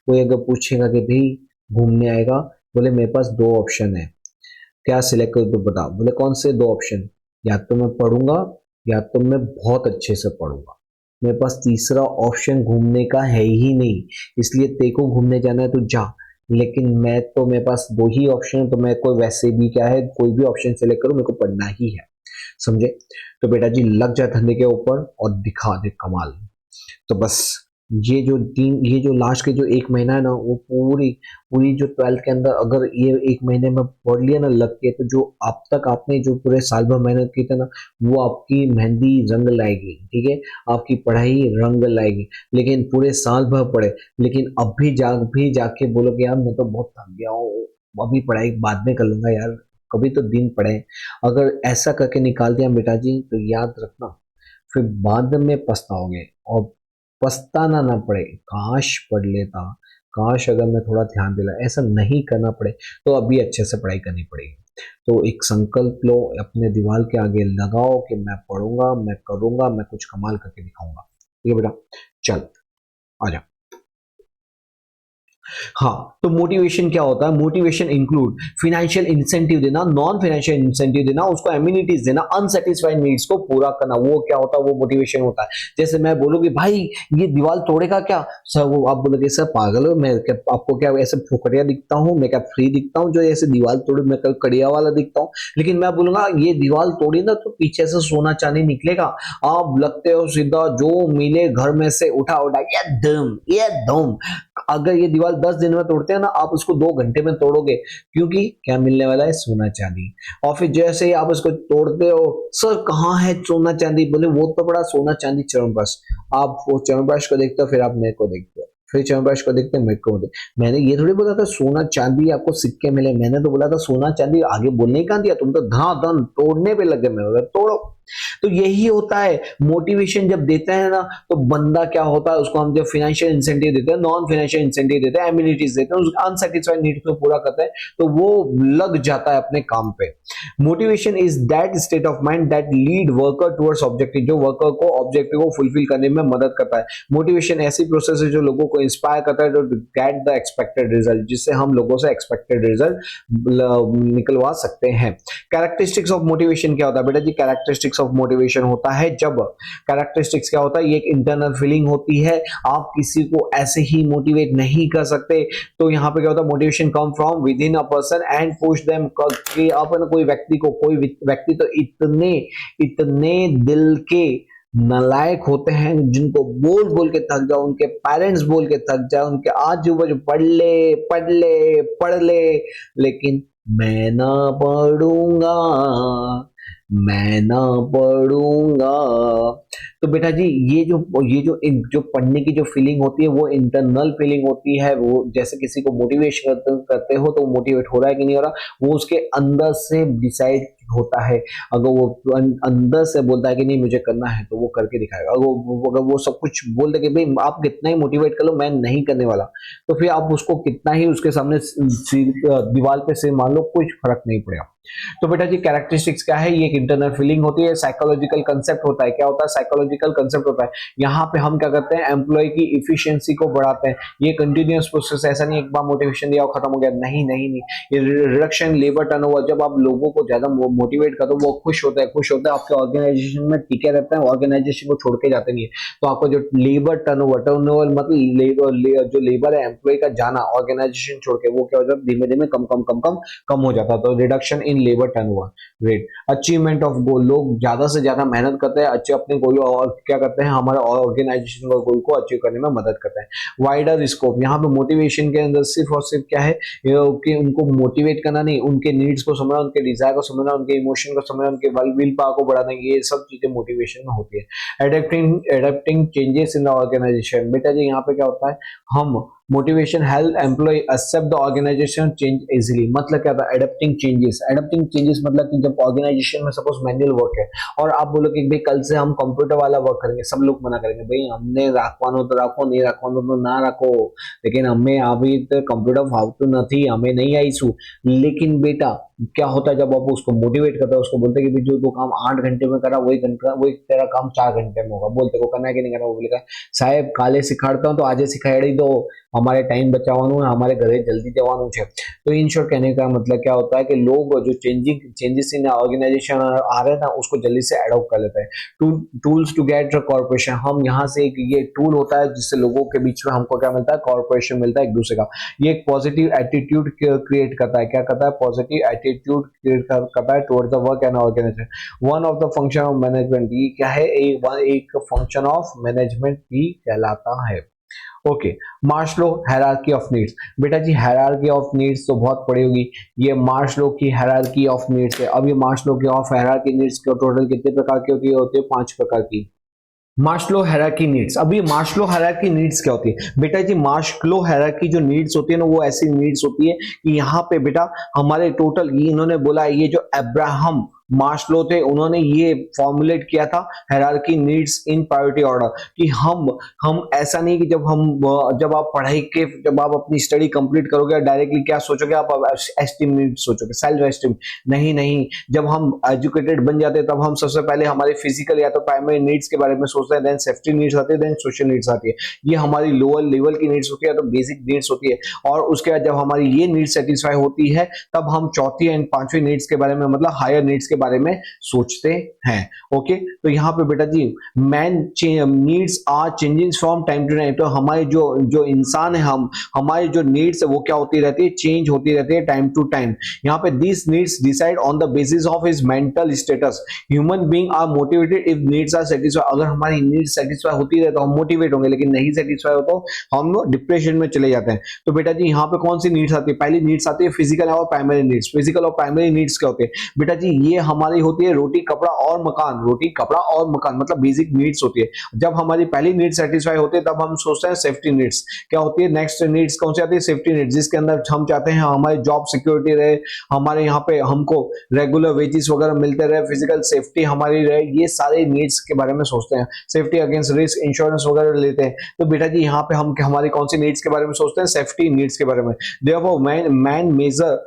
कोई अगर पूछेगा कि भाई घूमने आएगा, बोले मेरे पास 2 ऑप्शन है, क्या सिलेक्ट करूं तो बता, बोले कौन से 2 ऑप्शन, या तो मैं पढ़ूंगा या तो मैं बहुत अच्छे से पढ़ूंगा, मेरे पास तीसरा ऑप्शन घूमने का है ही नहीं, इसलिए तेरे को घूमने जाना है तो जा, लेकिन मैं तो, मेरे पास 2 ही ऑप्शन है, तो मैं कोई वैसे भी क्या है, कोई भी ऑप्शन सेलेक्ट करूं, मेरे को पढ़ना ही है। समझे, तो बेटा जी लग जा धंधे के ऊपर और दिखा दे कमाल। तो बस ये जो लास्ट के जो 1 महीना है ना, वो पूरी पूरी जो 12th के अंदर अगर ये 1 महीने में पढ़ लिया ना लग के, तो जो अब तक आपने जो पूरे साल भर मेहनत की थी ना, वो आपकी मेहंदी रंग लाएगी। ठीक है, आपकी पढ़ाई रंग लाएगी, लेकिन पूरे साल भर पढ़े, लेकिन अब भी जाके बोलोगे यार मैं तो बहुत थक गया हूँ, अभी पढ़ाई बाद में कर लूंगा यार, कभी तो दिन पढ़े, अगर ऐसा करके निकाल दिया बेटा जी, तो याद रखना फिर बाद में पछताओगे, और पछताना ना पड़े, काश पढ़ लेता, काश अगर मैं थोड़ा ध्यान दिला, ऐसा नहीं करना पड़े, तो अभी अच्छे से पढ़ाई करनी पड़ेगी। तो एक संकल्प लो, अपने दीवार के आगे लगाओ कि मैं पढ़ूंगा, मैं करूंगा, मैं कुछ कमाल करके दिखाऊंगा। ठीक है बेटा, चल आजा। हाँ, तो मोटिवेशन क्या होता है? मोटिवेशन इंक्लूड फाइनेंशियल इंसेंटिव देना, नॉन फाइनेंशियल इंसेंटिव देना, उसको एमिनिटीज देना, अनसेटिस्फाइड नीड्स को पूरा करना, वो क्या होता है? वो मोटिवेशन होता है। जैसे मैं बोलूँ कि भाई ये दीवार तोड़ेगा क्या? सर वो आप बोलोगे सर पागल हो, मैं क्या आपको क्या ऐसे फुकरिया दिखता हूँ? मैं क्या फ्री दिखता हूँ जो ऐसे दीवार तोड़े? मैं कल कड़िया वाला दिखता हूँ? लेकिन मैं बोलूंगा ये दीवार तोड़ी ना तो पीछे से सोना चांदी निकलेगा। आप लगते हो सीधा जो मिले घर में से उठा उठा ये दम। अगर ये दीवार 10 दिन में तोड़ते हैं ना, आप उसको 2 घंटे में तोड़ोगे, क्योंकि क्या मिलने वाला है? सोना चांदी। और फिर जैसे ही आप उसको तोड़ते हो, सर कहाँ है सोना चांदी? बोले वो तो बड़ा सोना चांदी च्यवनप्राश। आप वो च्यवनप्राश को देखते हो, फिर आप मेरे को देखते हो, फिर च्यवनप्राश को देखते हैं, मेरे को देखते। मैंने ये थोड़ी बोला था सोना चांदी आपको सिक्के मिले, मैंने तो बोला था सोना चांदी। आगे बोलने ही कहाँ दिया, तुम तो धनाधन तोड़ने पे लगे। मैं बोला तोड़ो। तो यही होता है मोटिवेशन जब देते हैं ना, तो बंदा क्या होता है, उसको हम जब फाइनेंशियल इंसेंटिव देते हैं, नॉन फाइनेंशियल इंसेंटिव देते हैं, एमिनिटीज देते हैं, उसका अनसेटिस्फाइड नीड्स को पूरा करते हैं, तो वो लग जाता है अपने काम पे। Motivation is that state of mind that lead worker towards objective, जो वर्कर को ऑब्जेक्टिव को फुलफिल करने में मदद करता है। मोटिवेशन ऐसी प्रोसेस है जो लोगों को इंस्पायर करता है to get the expected result, जिससे हम लोगों से एक्सपेक्टेड रिजल्ट निकलवा सकते हैं। कैरेक्टरिस्टिक्स ऑफ मोटिवेशन क्या होता है बेटा जी? कैरेक्टरिस्टिक्स ऑफ मोटिवेशन होता है जब, कैरेक्टरिस्टिक्स क्या होता है? ये एक इंटरनल फीलिंग होती है, आप किसी को ऐसे ही मोटिवेट नहीं कर सकते। तो यहाँ पे क्या होता है? Motivation come from with in a person and push them, कि अपन कोई व्यक्ति को, कोई व्यक्ति तो इतने इतने दिल के नालायक होते हैं जिनको बोल बोल के थक जाओ, उनके पेरेंट्स बोल के थक जाओ, उनके आजू बाजू पढ़ ले, लेकिन मैं ना पढ़ूंगा, मैं ना पढ़ूंगा। तो बेटा जी ये जो पढ़ने की जो फीलिंग होती है, वो इंटरनल फीलिंग होती है। वो जैसे किसी को मोटिवेशन करते हो तो मोटिवेट हो रहा है कि नहीं हो रहा, वो उसके अंदर से डिसाइड होता है। अगर वो अंदर से बोलता है कि नहीं मुझे करना है, तो वो करके दिखाएगा। अगर वो सब कुछ बोल दे कि भाई आप कितना ही मोटिवेट कर लो, मैं नहीं करने वाला, तो फिर आप उसको कितना ही उसके सामने दीवार पे सिर मार लो, कुछ फर्क नहीं पड़ेगा। तो बेटा जी कैरेक्टरिस्टिक्स क्या है? ये एक इंटरनल फीलिंग होती है, साइकोलॉजिकल कंसेप्ट होता है। क्या होता है? साइकोलॉजिकल कंसेप्ट होता है। यहाँ पे हम क्या करते हैं? एम्प्लॉय की इफिशियंसी को बढ़ाते हैं। ये कंटिन्यूअस प्रोसेस, ऐसा नहीं एक बार मोटिवेशन दिया और खत्म हो गया, नहीं नहीं नहीं। ये रिडक्शन लेबर टर्नओवर, जब आप लोगों को ज्यादा मोटिवेट करते हो, वो खुश होता है, आपके ऑर्गेनाइजेशन में टिके रहते हैं, ऑर्गेनाइजेशन को छोड़ के जाते नहीं है। तो आपको जो लेबर टर्नओवर मतलब जो लेबर है, एम्प्लॉय का जाना ऑर्गेनाइजेशन छोड़ के, वो क्या हो जाता है? धीमे धीमे कम हो जाता है। तो reduction in labour turnover rate. Achievement of goal, लोग ज्यादा से ज्यादा मेहनत करते हैं, अच्छे अपने गोल और क्या करते हैं, हमारे ऑर्गेनाइजेशन का गोल को अचीव करने में मदद करते हैं। वाइडर स्कोप, यहाँ पे मोटिवेशन के अंदर सिर्फ और सिर्फ क्या है कि उनको मोटिवेट करना नहीं, उनके नीड्स को समझना, उनके डिजायर को समझना, उनके इमोशन को समझना, उनके विल पावर को बढ़ाना, ये सब चीजें मोटिवेशन में होती है। Adapting changes in the organization, बेटा जी यहाँ पे क्या होता है? हम motivation help employee accept the organization change easily. मतलब क्या था? एडेप्टिंग चेंजेस मतलब कि जब ऑर्गेनाइजेशन में सपोज मैनुअल वर्क है और आप बोलो कि भाई कल से हम कंप्यूटर वाला वर्क करेंगे, सब लोग मना करेंगे, भाई हमने राखवानो तो राखो, नहीं राखवानो तो ना रखो, लेकिन हमें अभी तो कंप्यूटर फालतू नहीं, हमें नहीं आई सू। लेकिन बेटा क्या होता है? जब आप उसको मोटिवेट करते हो, उसको बोलते हैं कि जो काम 8 घंटे में करा वही तेरा काम 4 घंटे में होगा, बोलते को करना है कि नहीं करना? वो बोलेगा साहेब काले सिखाड़ता हूँ तो आज सिखाड़ी दो, हमारे टाइम बचावानो है, हमारे घरे जल्दी जवानों है। तो इन शॉर्ट कहने का मतलब क्या होता है कि लोग जो चेंजेस इन ऑर्गेनाइजेशन आ रहे हैं ना, उसको जल्दी से एडॉप्ट कर लेते हैं। टूल्स टू गेट कॉर्पोरेशन, हम यहाँ से एक ये टूल होता है जिससे लोगों के बीच में हमको क्या मिलता है? कॉर्पोरेशन मिलता है एक दूसरे का। ये एक पॉजिटिव एटीट्यूड क्रिएट करता है। क्या करता है? पॉजिटिव एटीट्यूड क्रिएट करता है towards the work and organization. One of the function of management, ये क्या है? एक फंक्शन ऑफ मैनेजमेंट भी कहलाता है। Okay, Marcelo hierarchy of needs, बेटा जी हायरार्की ऑफ नीड्स तो बहुत पड़ी होगी। ये मार्शलो की हायरार्की ऑफ नीड्स है। अब ये मार्शलो की ऑफ हायरार्की नीड्स के टोटल कितने प्रकार की होती है? 5 प्रकार की। Marcelo hierarchy needs. अब ये मार्शलो हायरार्की नीड्स क्या होती है? बेटा जी मार्शलो हायरार्की जो नीड्स होती है ना, वो ऐसी नीड्स होती है कि यहाँ पे बेटा हमारे टोटल, ये इन्होंने बोला ये जो अब्राहम मास्लो थे, उन्होंने ये फॉर्मुलेट किया था हायरार्की नीड्स इन प्रायोरिटी ऑर्डर कि हम ऐसा नहीं कि जब आप पढ़ाई के जब आप अपनी स्टडी कंप्लीट करोगे डायरेक्टली क्या सोचोगे, आप एस्टीम नीड्स सोचोगे, सेल्फ एस्टीम। नहीं, जब हम एजुकेटेड बन जाते हैं तब हम सबसे पहले हमारे फिजिकल या तो प्राइमरी नीड्स के बारे में सोचते हैं, देन सेफ्टी नीड्स आती है, देन सोशल नीड्स आती है। ये हमारी लोअर लेवल की नीड्स होती है, तो बेसिक नीड्स होती है, और उसके बाद जब हमारी ये नीड्स सेटिस्फाई होती है तब हम चौथी एंड पांचवी नीड्स के बारे में मतलब हायर नीड्स के बारे में सोचते हैं। ओके, तो यहाँ पे बेटा जी man needs are changing from time to time. तो हमारे जो इंसान है, हमारी जो नीड्स है वो क्या होती रहती है, चेंज होती रहती है टाइम टू टाइम। यहाँ पे this needs decide on the basis of his mental status. Human being are motivated if needs are satisfy. अगर हमारी नीड्स सेटिस्फाई होती रहे तो हम मोटिवेट होंगे, लेकिन नहीं सेटिस्फाई हो तो हम डिप्रेशन में चले जाते हैं। तो बेटा जी यहाँ पे कौन सी नीड्स आती है, पहली नीड्स आती है फिजिकल और प्राइमरी नीड्स। फिजिकल और प्राइमरी नीड्स क्या होते हैं बेटा जी, ये हमारी होती है रोटी कपड़ा और मकान। रोटी कपड़ा और मकान मतलब बेसिक नीड्स होती है। जब हमारी पहली नीड सेटिस्फाई होती है तब हम सोचते हैं सेफ्टी नीड्स। क्या होती है नेक्स्ट नीड्स, कौन सी आती है, सेफ्टी नीड्स, जिसके अंदर हम चाहते हैं हमारी जॉब सिक्योरिटी रहे, हमारे यहाँ पे हमको रेगुलर वेजेस वगैरह मिलते रहे, फिजिकल सेफ्टी हमारी रहे, ये सारे नीड्स के बारे में सोचते हैं। सेफ्टी अगेंस्ट रिस्क इंश्योरेंस वगैरह लेते हैं। तो बेटा जी यहाँ पे हम हमारी कौन सी नीड्स के बारे में सोचते हैं, सेफ्टी नीड्स के बारे में। Therefore man measure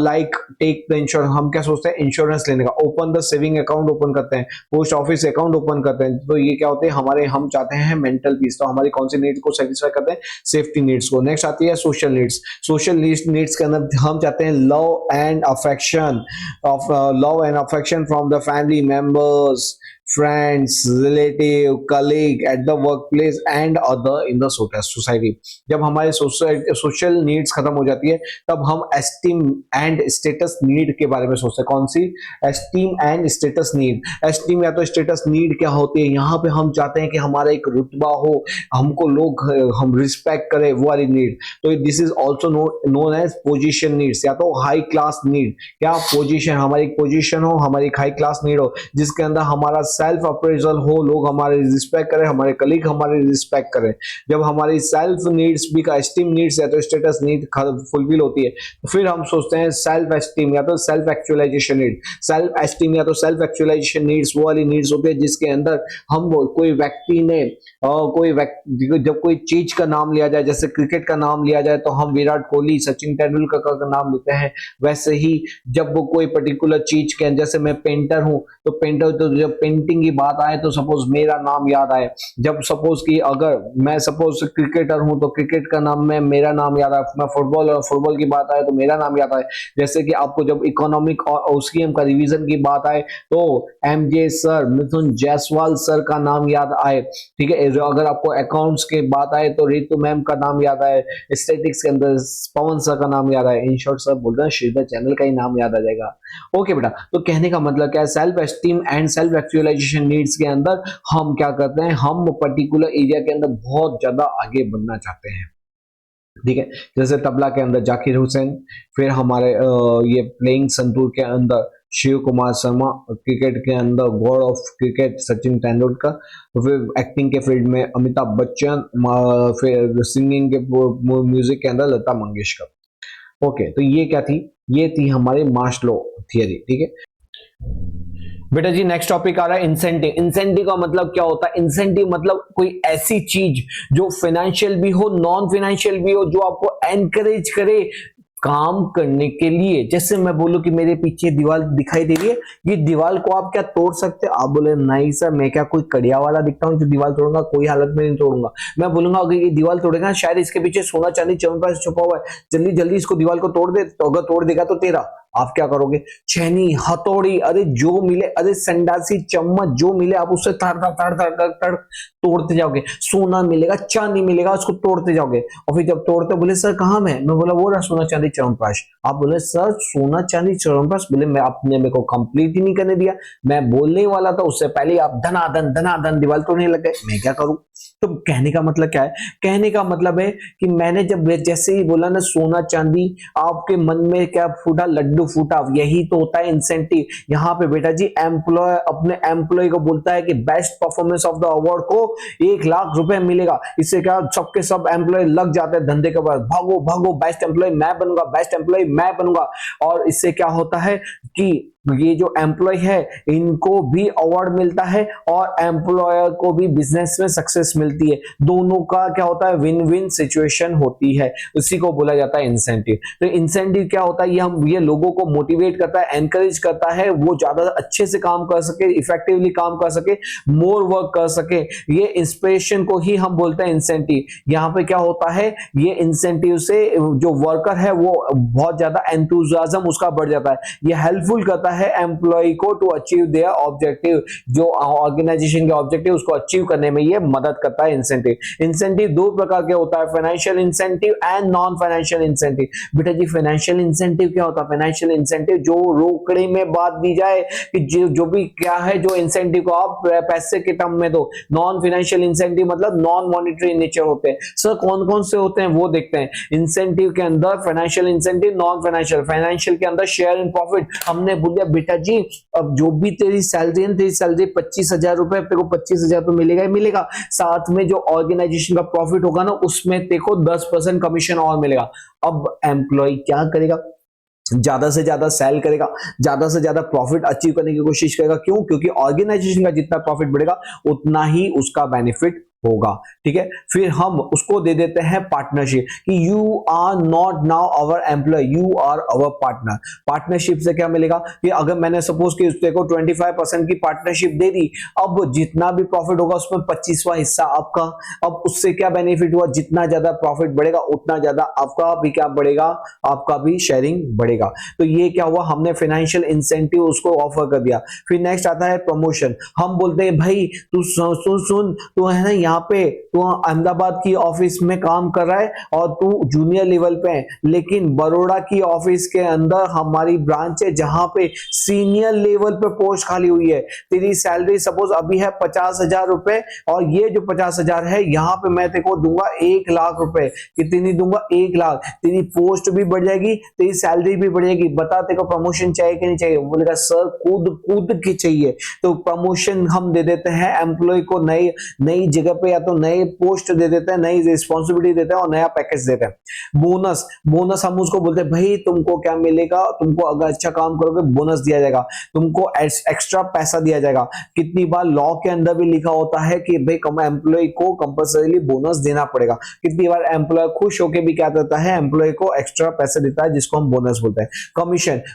like take the insurance, हम क्या सोचते हैं इंश्योरेंस लेने का। Open the saving account open करते हैं, पोस्ट ऑफिस अकाउंट ओपन करते हैं। तो ये क्या होते हैं हमारे, हम चाहते हैं मेंटल पीस, तो हमारी कौन सी नीड्स को सेटिस्फाई करते हैं, सेफ्टी नीड्स को। नेक्स्ट आती है सोशल नीड्स। सोशल नीड्स के अंदर हम चाहते हैं love and affection from the family members, friends, relative, colleague at the workplace and other in the society। जब हमारे सोशल नीड्स खत्म हो जाती है तब हम एस्टीम एंड स्टेटस नीड के बारे में सोचते हैं। कौन सी, esteem and status need. Esteem या तो स्टेटस नीड क्या होती है, यहाँ पे हम चाहते हैं कि हमारा एक रुतबा हो, हमको लोग हम रिस्पेक्ट करें, वो वाली नीड। तो this is also known as position needs, या तो हाई क्लास नीड। क्या पोजिशन, हमारी पोजिशन हो, हमारी हाई क्लास नीड हो, जिसके अंदर हमारा सेल्फ अप्रेजल हो, लोग हमारे रिस्पेक्ट करें, हमारे कलीग हमारे रिस्पेक्ट करें। जब हमारी सेल्फ नीड्स भी का एस्टीम नीड्स या तो स्टेटस नीड फुलफिल होती है तो फिर हम सोचते हैं सेल्फ एस्टीम या तो self actualization need. Self esteem या तो सेल्फ एक्चुअलाइजेशन नीड्स वो वाली नीड्स होती है जिसके अंदर हम कोई व्यक्ति ने जब कोई चीज का नाम लिया जाए, जैसे क्रिकेट का नाम लिया जाए तो हम विराट कोहली, सचिन तेंदुलकर का नाम लेते हैं। वैसे ही जब वो कोई पर्टिकुलर चीज के, जैसे मैं पेंटर हूं तो पेंटर, तो जब पेंटिंग की बात आए तो सपोज मेरा नाम याद आए। जब सपोज कि अगर मैं सपोज क्रिकेटर हूं तो क्रिकेट का नाम में मेरा नाम याद आए। मैं फुटबॉल की बात आए तो मेरा नाम याद आए। जैसे कि आपको जब इकोनॉमिक और ओस्कीएम का रिवीजन की बात आए तो एमजे सर, मिथुन जायसवाल सर का नाम याद आए। ठीक है, अगर आपको अकाउंट्स की बात आए तो रितु मैम का नाम याद आए। स्टैटिक्स के अंदर पवन सर का नाम याद आए। इन शॉर्ट सर बोल रहे हैं श्रीधर चैनल का ही नाम याद आ जाएगा। ओके बेटा, तो कहने का मतलब क्या है, self esteem and self actualization needs के अंदर हम क्या करते हैं, हम पर्टिकुलर एरिया के अंदर बहुत ज्यादा आगे बढ़ना चाहते हैं। ठीक है, जैसे तबला के अंदर जाकिर हुसैन, फिर हमारे ये प्लेइंग संतूर के अंदर शिव कुमार शर्मा, क्रिकेट के अंदर God of cricket Sachin Tendulkar, फिर एक्टिंग के फील्ड में अमिताभ बच्चन, फिर सिंगिंग के म्यूजिक के अंदर लता मंगेशकर। ओके, तो ये क्या थी, ये थी हमारी मार्शलो थियरी। ठीक है बेटा जी, नेक्स्ट टॉपिक आ रहा है इंसेंटिव। इंसेंटिव का मतलब क्या होता है, इंसेंटिव मतलब कोई ऐसी चीज जो फाइनेंशियल भी हो, नॉन फाइनेंशियल भी हो, जो आपको एनकरेज करे काम करने के लिए। जैसे मैं बोलूं कि मेरे पीछे दीवार दिखाई दे रही है, ये दीवार को आप क्या तोड़ सकते हो? आप बोले नहीं सर, मैं क्या कोई कड़िया वाला दिखता हूँ जो दीवार तोड़ूंगा? कोई हालत में नहीं तोड़ूंगा। मैं बोलूंगा अगर ये दीवार तोड़ेगा शायद इसके पीछे सोना चांदी च्यवनप्राश छुपा हुआ है, जल्दी जल्दी इसको दीवार को तोड़ दे। तो अगर तोड़ देगा तो तेरा, आप क्या करोगे? छेनी, हथौड़ी, अरे जो मिले, अरे संडासी, चम्मच, जो मिले आप उससे तड़ तोड़ते जाओगे। सोना मिलेगा, चांदी मिलेगा, उसको तोड़ते जाओगे। और फिर जब तोड़ते बोले सर कहाँ में? मैं बोला वो रहा सोना चांदी च्यवनप्राश। आप बोले सर सोना चांदी च्यवनप्राश? बोले मैं आपने मेरे को कंप्लीट ही नहीं करने दिया, मैं बोलने वाला था, उससे पहले आप धनाधन दीवार तोड़ने लग गए। मैं क्या करूं? तो कहने का मतलब क्या है? कहने का मतलब है कि मैंने जब जैसे ही बोला ना सोना चांदी, आपके मन में क्या फूटा? लड्डू फूटा। यही तो होता है इंसेंटिव। यहाँ पे बेटा जी एम्प्लॉय अपने एम्प्लॉय को बोलता है कि best performance of the award को 1 लाख रुपए मिलेगा। इससे क्या सबके सब एम्प्लॉय लग जाते हैं धंधे के बाद, भागो भागो बेस्ट एम्प्लॉय मैं बनूंगा, बेस्ट एम्प्लॉय मैं बनूंगा। और इससे क्या होता है कि ये जो एम्प्लॉय है इनको भी अवार्ड मिलता है और एम्प्लॉयर को भी बिजनेस में सक्सेस मिलती है। दोनों का क्या होता है? विन विन सिचुएशन होती है। उसी को बोला जाता है इंसेंटिव। तो इंसेंटिव क्या होता है? ये लोगों को मोटिवेट करता है, एनकरेज करता है, वो ज्यादा अच्छे से काम कर सके, इफेक्टिवली काम कर सके, मोर वर्क कर सके। ये इंस्पिरेशन को ही हम बोलते हैं इंसेंटिव। यहाँ पे क्या होता है? ये इंसेंटिव से जो वर्कर है वो बहुत ज्यादा एंथुसियाज्म उसका बढ़ जाता है। ये हेल्पफुल करता है एम्प्लॉय को टू अचीव देयर ऑब्जेक्टिव। जो ऑर्गेनाइजेशन के ऑब्जेक्टिव उसको अचीव करने में ये मदद करता है इंसेंटिव। इंसेंटिव दो प्रकार के होता है, financial incentive and non financial incentive. बेटा जी फाइनेंशियल इंसेंटिव क्या होता है? फाइनेंशियल इंसेंटिव जो रोकड़े में बात दी जाए कि जो भी क्या है, जो इंसेंटिव को आप पैसे के टर्म में दो। नॉन फाइनेंशियल इंसेंटिव मतलब नॉन मॉनिटरी नेचर होते हैं। सर कौन कौन से होते हैं वो देखते हैं। इंसेंटिव के अंदर financial incentive, non financial. Financial के अंदर शेयर इन प्रॉफिट। हमने बोलिया बेटा जी अब जो भी तेरी सैलरी है, तेरी सैलरी 25,000 रुपए, तेरे को 25,000 तो मिलेगा ही मिलेगा। साथ में जो ऑर्गेनाइजेशन का प्रॉफिट होगा ना उसमें तेरे को 10% कमीशन और मिलेगा। अब एम्प्लॉय क्या करेगा? ज्यादा से ज्यादा सेल करेगा, ज्यादा से ज्यादा प्रॉफिट अचीव करने की कोशिश करेगा। क्यों? क्योंकि ऑर्गेनाइजेशन का जितना प्रॉफिट बढ़ेगा उतना ही उसका बेनिफिट होगा। ठीक है, फिर हम उसको दे देते हैं पार्टनरशिप कि you are not now our employee, you are our partner. Partnership से क्या मिलेगा कि अगर मैंने सपोज कि उसको 25% की पार्टनरशिप दे दी, अब जितना भी प्रॉफिट होगा उसमें 25वां हिस्सा आपका। अब उससे क्या बेनिफिट हुआ? जितना ज्यादा प्रॉफिट बढ़ेगा उतना ज्यादा आपका भी क्या बढ़ेगा? आपका भी शेयरिंग बढ़ेगा। तो ये क्या हुआ? हमने फाइनेंशियल इंसेंटिव उसको ऑफर कर दिया। फिर नेक्स्ट आता है प्रमोशन। हम बोलते हैं भाई तू सुन तू है ना यहाँ पे तू अहमदाबाद की ऑफिस में काम कर रहा है और तू जूनियर लेवल पे है, लेकिन बड़ौदा की ऑफिस के अंदर हमारी ब्रांच है जहां पे सीनियर लेवल पे पोस्ट खाली हुई है। तेरी सैलरी सपोज अभी है 50,000 रुपए और ये जो 50,000 है यहाँ पे मैं तेरे को दूंगा 1 लाख रुपए। कितनी दूंगा? 1 लाख। तेरी पोस्ट भी बढ़ जाएगी, तेरी सैलरी भी बढ़ जाएगी। बता तेरे को प्रमोशन चाहिए कि नहीं चाहिए? वो बोलेगा सर कूद की चाहिए। तो प्रमोशन हम दे देते हैं एम्प्लॉय को, नई नई जगह पे या तो नए पोस्ट दे देते हैं, नई रिस्पॉन्सिबिलिटी देते हैं और नया पैकेज देते हैं। बोनस हम उसको बोलते हैं भाई तुमको क्या मिलेगा? तुमको अगर अच्छा काम करोगे बोनस दिया जाएगा, तुमको एक्स्ट्रा पैसा दिया जाएगा। कितनी बार लॉ के अंदर भी लिखा होता है कि भाई एम्प्लॉय को कंपल्सरीली बोनस देना पड़ेगा। कितनी बार एम्प्लॉय खुश होकर भी क्या देता है? एम्प्लॉय को एक्स्ट्रा पैसे देता है जिसको हम बोनस बोलते हैं।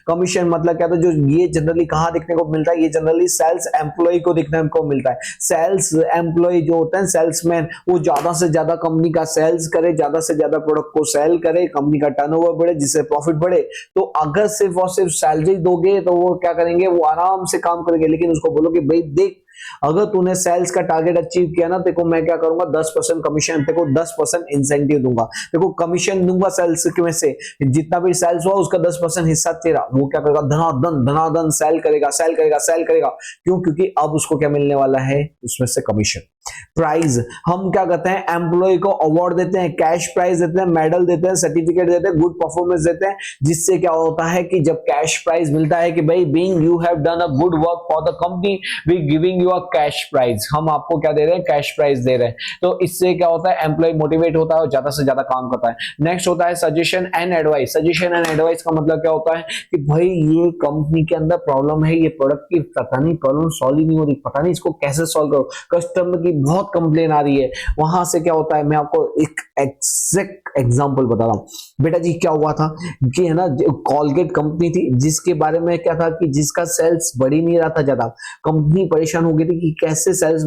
कमीशन मतलब क्या? तो जो ये जनरली कहां देखने को मिलता है? ये जनरली सेल्स एम्प्लॉय को देखने को मिलता है। सेल्स एम्प्लॉय जो होता है सेल्समैन, वो ज्यादा से ज्यादा कंपनी का सेल्स करे, ज्यादा से ज्यादा प्रोडक्ट को सेल करे, कंपनी का टर्नओवर बढ़े जिससे प्रॉफिट बढ़े। तो अगर सिर्फ और सिर्फ सैलरी दोगे तो वो क्या करेंगे? वो आराम से काम करेंगे। लेकिन उसको बोलोगे भाई देख अगर तूने सेल्स का टारगेट अचीव किया ना, तेको मैं क्या करूंगा? 10% कमीशन, तेको 10% इंसेंटिव दूंगा, तेको कमीशन दूंगा सेल्स में से। जितना भी सेल्स हुआ उसका 10% हिस्सा तेरा। वो क्या करेगा? धनाधन सेल करेगा। क्यों? क्योंकि अब उसको क्या मिलने वाला है? उसमें से कमीशन। प्राइज हम क्या करते हैं? एम्प्लॉय को अवार्ड देते हैं, कैश प्राइज देते हैं, मेडल देते हैं, सर्टिफिकेट देते हैं, गुड परफॉर्मेंस देते हैं। जिससे क्या होता है कि जब कैश प्राइज मिलता है कि भाई being you have done a good work for the company, we giving you a cash prize. हम आपको क्या दे रहे हैं? कैश प्राइज दे रहे हैं। तो इससे क्या होता है? एम्प्लॉय मोटिवेट होता है और ज्यादा से ज्यादा काम करता है। नेक्स्ट होता है suggestion and advice. Suggestion and advice का मतलब क्या होता है कि भाई ये कंपनी के अंदर प्रॉब्लम है, ये प्रोडक्ट की पता नहीं प्रॉब्लम सॉल्व ही नहीं हो रही, पता नहीं इसको कैसे सॉल्व करो, कस्टमर की बहुत कंप्लेन आ रही है। वहां से क्या होता है? मैं आपको एक एग्जैक्ट एग्जांपल बता रहा हूं। बेटा जी क्या हुआ था कि है ना, कॉलगेट कंपनी थी जिसके बारे में क्या था कि जिसका सेल्स बढ़ ही नहीं रहा था ज्यादा। कंपनी परेशान हो गई थी कि कैसे सेल्स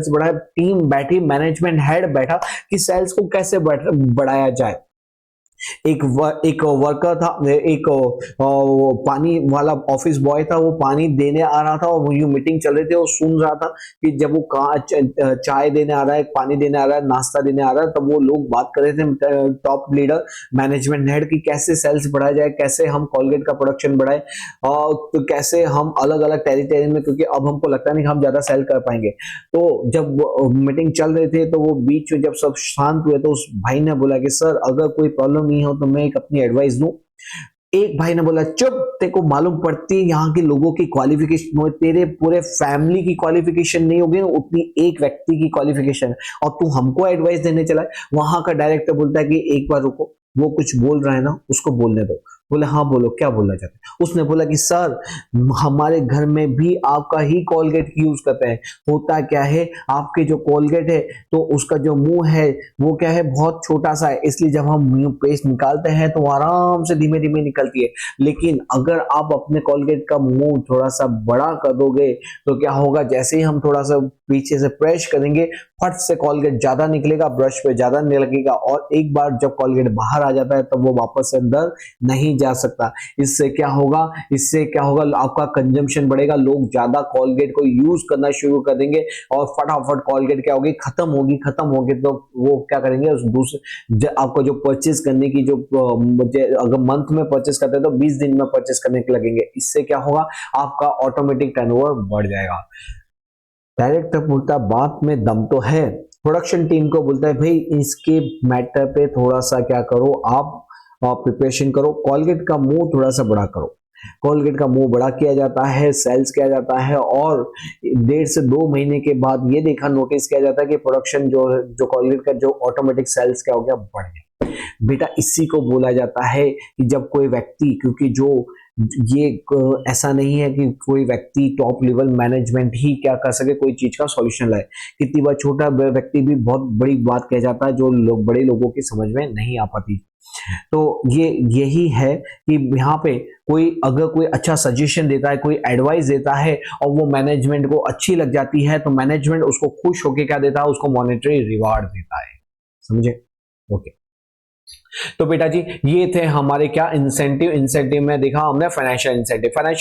बढ़ाए। टीम बैठी, मैनेजमेंट हेड बैठा कि सेल्स को कैसे बढ़ाया जाए। एक वर्कर था, एक पानी वाला ऑफिस बॉय था, वो पानी देने आ रहा था और वो मीटिंग चल रही थी और सुन रहा था कि जब वो चाय देने आ रहा है, पानी देने आ रहा है, नाश्ता देने आ रहा है, तब वो लोग बात कर रहे थे, टॉप लीडर मैनेजमेंट हेड, की कैसे सेल्स बढ़ाया जाए, कैसे हम कोलगेट का प्रोडक्शन बढ़ाए और तो कैसे हम अलग अलग टेरिटरी में, क्योंकि अब हमको लगता नहीं कि हम ज्यादा सेल कर पाएंगे। तो जब मीटिंग चल रही थी तो वो बीच में जब सब शांत हुए तो उस भाई ने बोला कि सर अगर कोई प्रॉब्लम नहीं हो तो मैं एक अपनी एडवाइस दूं। एक भाई ने बोला चुप, तेरे को मालूम पड़ती है यहाँ के लोगों की क्वालिफिकेशन, तेरे पूरे फैमिली की क्वालिफिकेशन नहीं होगी उतनी एक व्यक्ति की क्वालिफिकेशन, और तू हमको एडवाइस देने चला है। वहां का डायरेक्टर बोलता है कि एक बार रुको, वो कुछ बोल रहा है ना, उसको बोलने दो। बोले हाँ बोलो, क्या बोलना चाहते हैं। उसने बोला कि सर हमारे घर में भी आपका ही कोलगेट यूज करते हैं। होता क्या है, आपके जो कोलगेट है तो उसका जो मुंह है वो क्या है, बहुत छोटा सा है, इसलिए जब हम पेस्ट निकालते हैं तो आराम से धीमे धीमे निकलती है। लेकिन अगर आप अपने कोलगेट का मुंह थोड़ा सा बड़ा कर दोगे तो क्या होगा, जैसे ही हम थोड़ा सा पीछे से प्रेस करेंगे, फट से कोलगेट ज्यादा निकलेगा, ब्रश पे ज्यादा लगेगा, और एक बार जब कोलगेट बाहर आ जाता है तब वो वापस से अंदर नहीं जा सकता। इससे क्या होगा, आपका कंजम्पशन बढ़ेगा, लोग ज्यादा कोलगेट को यूज करना शुरू कर देंगे और फटाफट कोलगेट क्या होगी, खत्म होगी तो वो क्या करेंगे, उस दूसरे आपको जो परचेज करने की जो अगर मंथ में परचेज करते हैं तो 20 दिन में परचेज करने के लगेंगे। इससे क्या होगा, आपका ऑटोमेटिक टर्नओवर बढ़ जाएगा। डायरेक्टर बोलता बात में दम तो है, प्रोडक्शन टीम को बोलता है भाई इसके मैटर पे थोड़ा सा क्या करो, आप प्रिपरेशन करो, कोलगेट का मुंह थोड़ा सा बड़ा करो। कोलगेट का मुंह बड़ा किया जाता है, सेल्स किया जाता है, और 1.5 से 2 महीने के बाद ये देखा नोटिस किया जाता है कि प्रोडक्शन जो कोलगेट का जो ऑटोमेटिक सेल्स क्या हो गया, बढ़ गया। बेटा इसी को बोला जाता है कि जब कोई व्यक्ति, क्योंकि जो ये ऐसा नहीं है कि कोई व्यक्ति टॉप लेवल मैनेजमेंट ही क्या कर सके, कोई चीज का सॉल्यूशन लाए। कितनी बार छोटा व्यक्ति भी बहुत बड़ी बात कह जाता है जो लोग बड़े लोगों की समझ में नहीं आ पाती। तो यही है कि यहाँ पे अगर कोई अच्छा सजेशन देता है, कोई एडवाइस देता है और वो मैनेजमेंट को अच्छी लग जाती है तो मैनेजमेंट उसको खुश होकर क्या देता है, उसको मॉनेटरी रिवार्ड देता है। समझे? ओके। तो बेटा जी ये थे हमारे क्या इंसेंटिव में देखा हमने फाइनेंशियल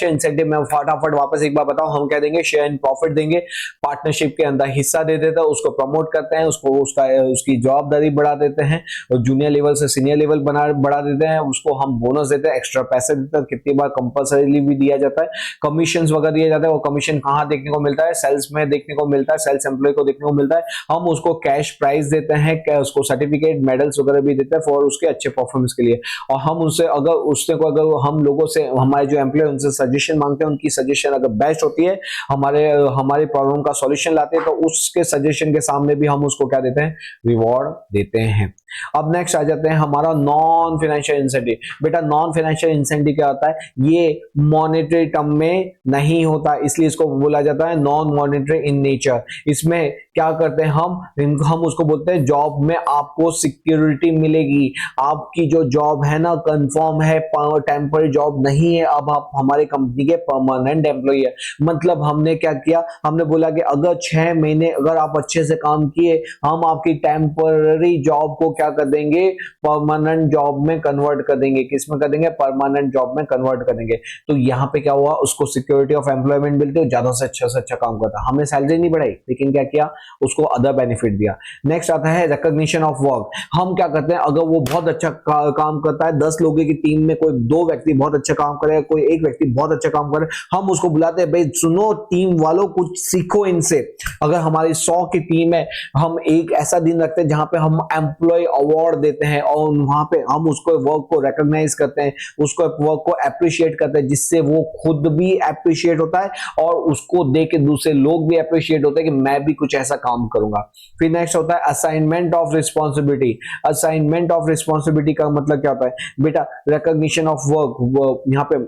इंसेंटिव में फटाफट वापस एक बार बताओ, हम क्या देंगे, शेयर इन प्रॉफिट देंगे, पार्टनरशिप के अंदर हिस्सा दे देते हैं, उसको प्रमोट करते हैं, उसकी जवाबदारी बढ़ा देते हैं, और जूनियर लेवल से सीनियर लेवल बढ़ा देते हैं, उसको हम बोनस देते हैं, एक्स्ट्रा पैसे देते हैं, कितनी बार कंपल्सरीली भी दिया जाता है, कमीशन वगैरह दिया जाता है। वो कमीशन कहाँ देखने को मिलता है, सेल्स में देखने को मिलता है, सेल्स एम्प्लॉय को देखने को मिलता है। हम उसको कैश प्राइज देते हैं, उसको सर्टिफिकेट मेडल्स वगैरह भी देते हैं फॉर उसके अच्छे परफॉर्मेंस के लिए। और हम उससे अगर हम लोगों से, हमारे जो एम्प्लॉय उनसे सजेशन मांगते हैं, उनकी सजेशन अगर बेस्ट होती है, हमारे प्रॉब्लम का सॉल्यूशन लाते हैं, तो उसके सजेशन के सामने भी हम उसको क्या देते हैं, रिवॉर्ड देते हैं। अब नेक्स्ट आ जाते हैं हमारा नॉन फाइनेंशियल इंसेंटिव। बेटा नॉन फाइनेंशियल इंसेंटिव क्या होता है, ये मॉनेटरी टर्म में नहीं होता, इसलिए इसको बोला जाता है नॉन मॉनेटरी इन नेचर। इसमें क्या करते हैं हम उसको बोलते हैं जॉब में आपको सिक्योरिटी मिलेगी, आपकी जो जॉब है ना कंफर्म है, टेम्पररी जॉब नहीं है, अब आप हमारे कंपनी के परमानेंट एम्प्लॉई है। मतलब हमने क्या किया, हमने बोला कि अगर 6 महीने अगर आप अच्छे से काम किए, हम आपकी टेम्पररी जॉब को क्या कर देंगे, परमानेंट जॉब में कन्वर्ट कर देंगे। किस में कर देंगे, परमानेंट जॉब में कन्वर्ट कर देंगे। तो यहाँ पे क्या हुआ, उसको सिक्योरिटी ऑफ एम्प्लॉयमेंट मिलती है, ज्यादा से अच्छा काम करता। हमने सैलरी नहीं बढ़ाई लेकिन क्या किया, उसको अदर बेनिफिट दिया। नेक्स्ट आता है रिकॉग्निशन ऑफ वर्क। हम क्या करते हैं, अगर वो बहुत अच्छा काम करता है, 10 लोगों की टीम में कोई 2 व्यक्ति बहुत अच्छा काम करे, कोई 1 व्यक्ति बहुत अच्छा काम करे, हम उसको बुलाते हैं, भाई सुनो टीम वालों कुछ सीखो इनसे। अगर हमारी 100 की टीम है, हम एक ऐसा दिन रखते हैं जहां पे हम एम्प्लॉय अवार्ड देते हैं और वहां पे हम उसको वर्क को रिकॉग्नाइज करते हैं, उसको वर्क को अप्रिशिएट करते हैं, जिससे वो खुद भी अप्रिशिएट होता है और उसको देख के दूसरे लोग भी अप्रिशिएट होते हैं कि मैं भी कुछ ऐसा काम करूंगा। फिर नेक्स्ट होता है assignment of responsibility. Assignment of responsibility का मतलब क्या होता है बेटा, रिकॉग्निशन ऑफ वर्क। यहाँ पे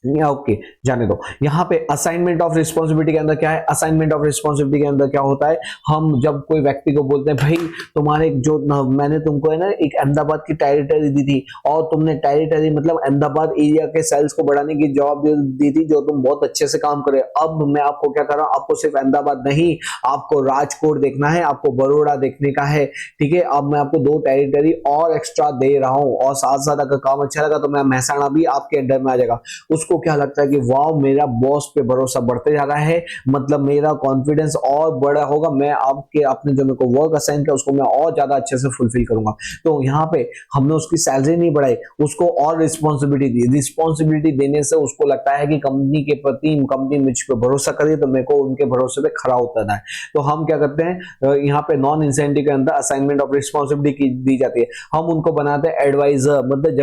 ओके जाने दो। यहाँ पे असाइनमेंट ऑफ रिस्पॉन्सिबिलिटी के अंदर क्या है, असाइनमेंट ऑफ रिस्पॉन्सिबिलिटी के अंदर क्या होता है, हम जब कोई व्यक्ति को बोलते हैं भाई तुम्हारे जो मैंने तुमको है ना एक अहमदाबाद की टेरिटरी दी थी और तुमने टेरिटरी मतलब अहमदाबाद एरिया के सेल्स को बढ़ाने की जॉब दी थी जो तुम बहुत अच्छे से काम करे, अब मैं आपको क्या कर रहा हूँ, आपको सिर्फ अहमदाबाद नहीं आपको राजकोट देखना है, आपको बड़ौदा देखने का है, ठीक है। अब मैं आपको 2 टेरिटरी और एक्स्ट्रा दे रहा हूँ और साथ साथ अगर काम अच्छा लगा तो मैं महसाणा भी आपके अंडर में आ जाएगा। उसको क्या लगता है कि वाह मेरा बॉस पे भरोसा बढ़ते जा रहा है, मतलब मेरा कॉन्फिडेंस और बड़ा होगा, मैं आपके अपने जो मेरे को वर्क असाइन किया उसको मैं और ज्यादा अच्छे से फुलफिल करूंगा। तो यहाँ पे हमने उसकी सैलरी नहीं बढ़ाई, उसको और रिस्पॉन्सिबिलिटी दी। रिस्पॉन्सिबिलिटी देने से उसको लगता है कि कंपनी के प्रति कंपनी मुझ पे भरोसा करे तो मेरे को उनके भरोसे पे खरा उतरना है। तो हम क्या करते हैं यहाँ पे नॉन इंसेंटिव के अंदर असाइनमेंट ऑफ रिस्पॉन्सिबिलिटी दी जाती है। हम उनको बनाते हैं एडवाइजर, मतलब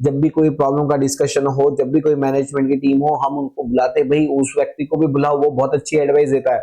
जब भी कोई प्रॉब्लम का डिस्कशन हो, जब भी कोई मैनेजमेंट की टीम हो, हम उनको बुलाते हैं, भाई उस व्यक्ति को भी बुलाओ वो बहुत अच्छी एडवाइस देता है।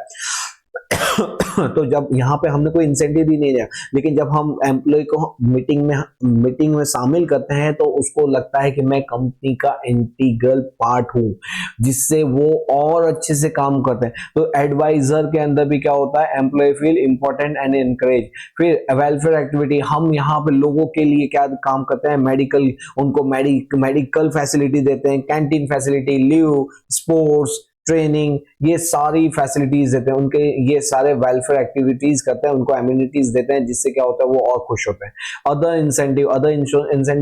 तो जब यहाँ पे हमने कोई इंसेंटिव भी नहीं दिया, लेकिन जब हम एम्प्लॉय को मीटिंग में शामिल करते हैं तो उसको लगता है कि मैं कंपनी का इंटीग्रल पार्ट हूँ, जिससे वो और अच्छे से काम करते हैं। तो एडवाइजर के अंदर भी क्या होता है, employee feel important and encourage. फिर वेलफेयर एक्टिविटी, हम यहाँ पे लोगों के लिए क्या काम करते हैं, मेडिकल, उनको मेडिकल फैसिलिटी देते हैं, canteen facility, leave, sports, training, ये सारी फैसिलिटीज देते हैं उनके, ये सारे वेलफेयर एक्टिविटीज करते हैं, उनको एम्यूनिटीज देते हैं, जिससे क्या होता है वो और खुश होते हैं। अदर इंसेंटिव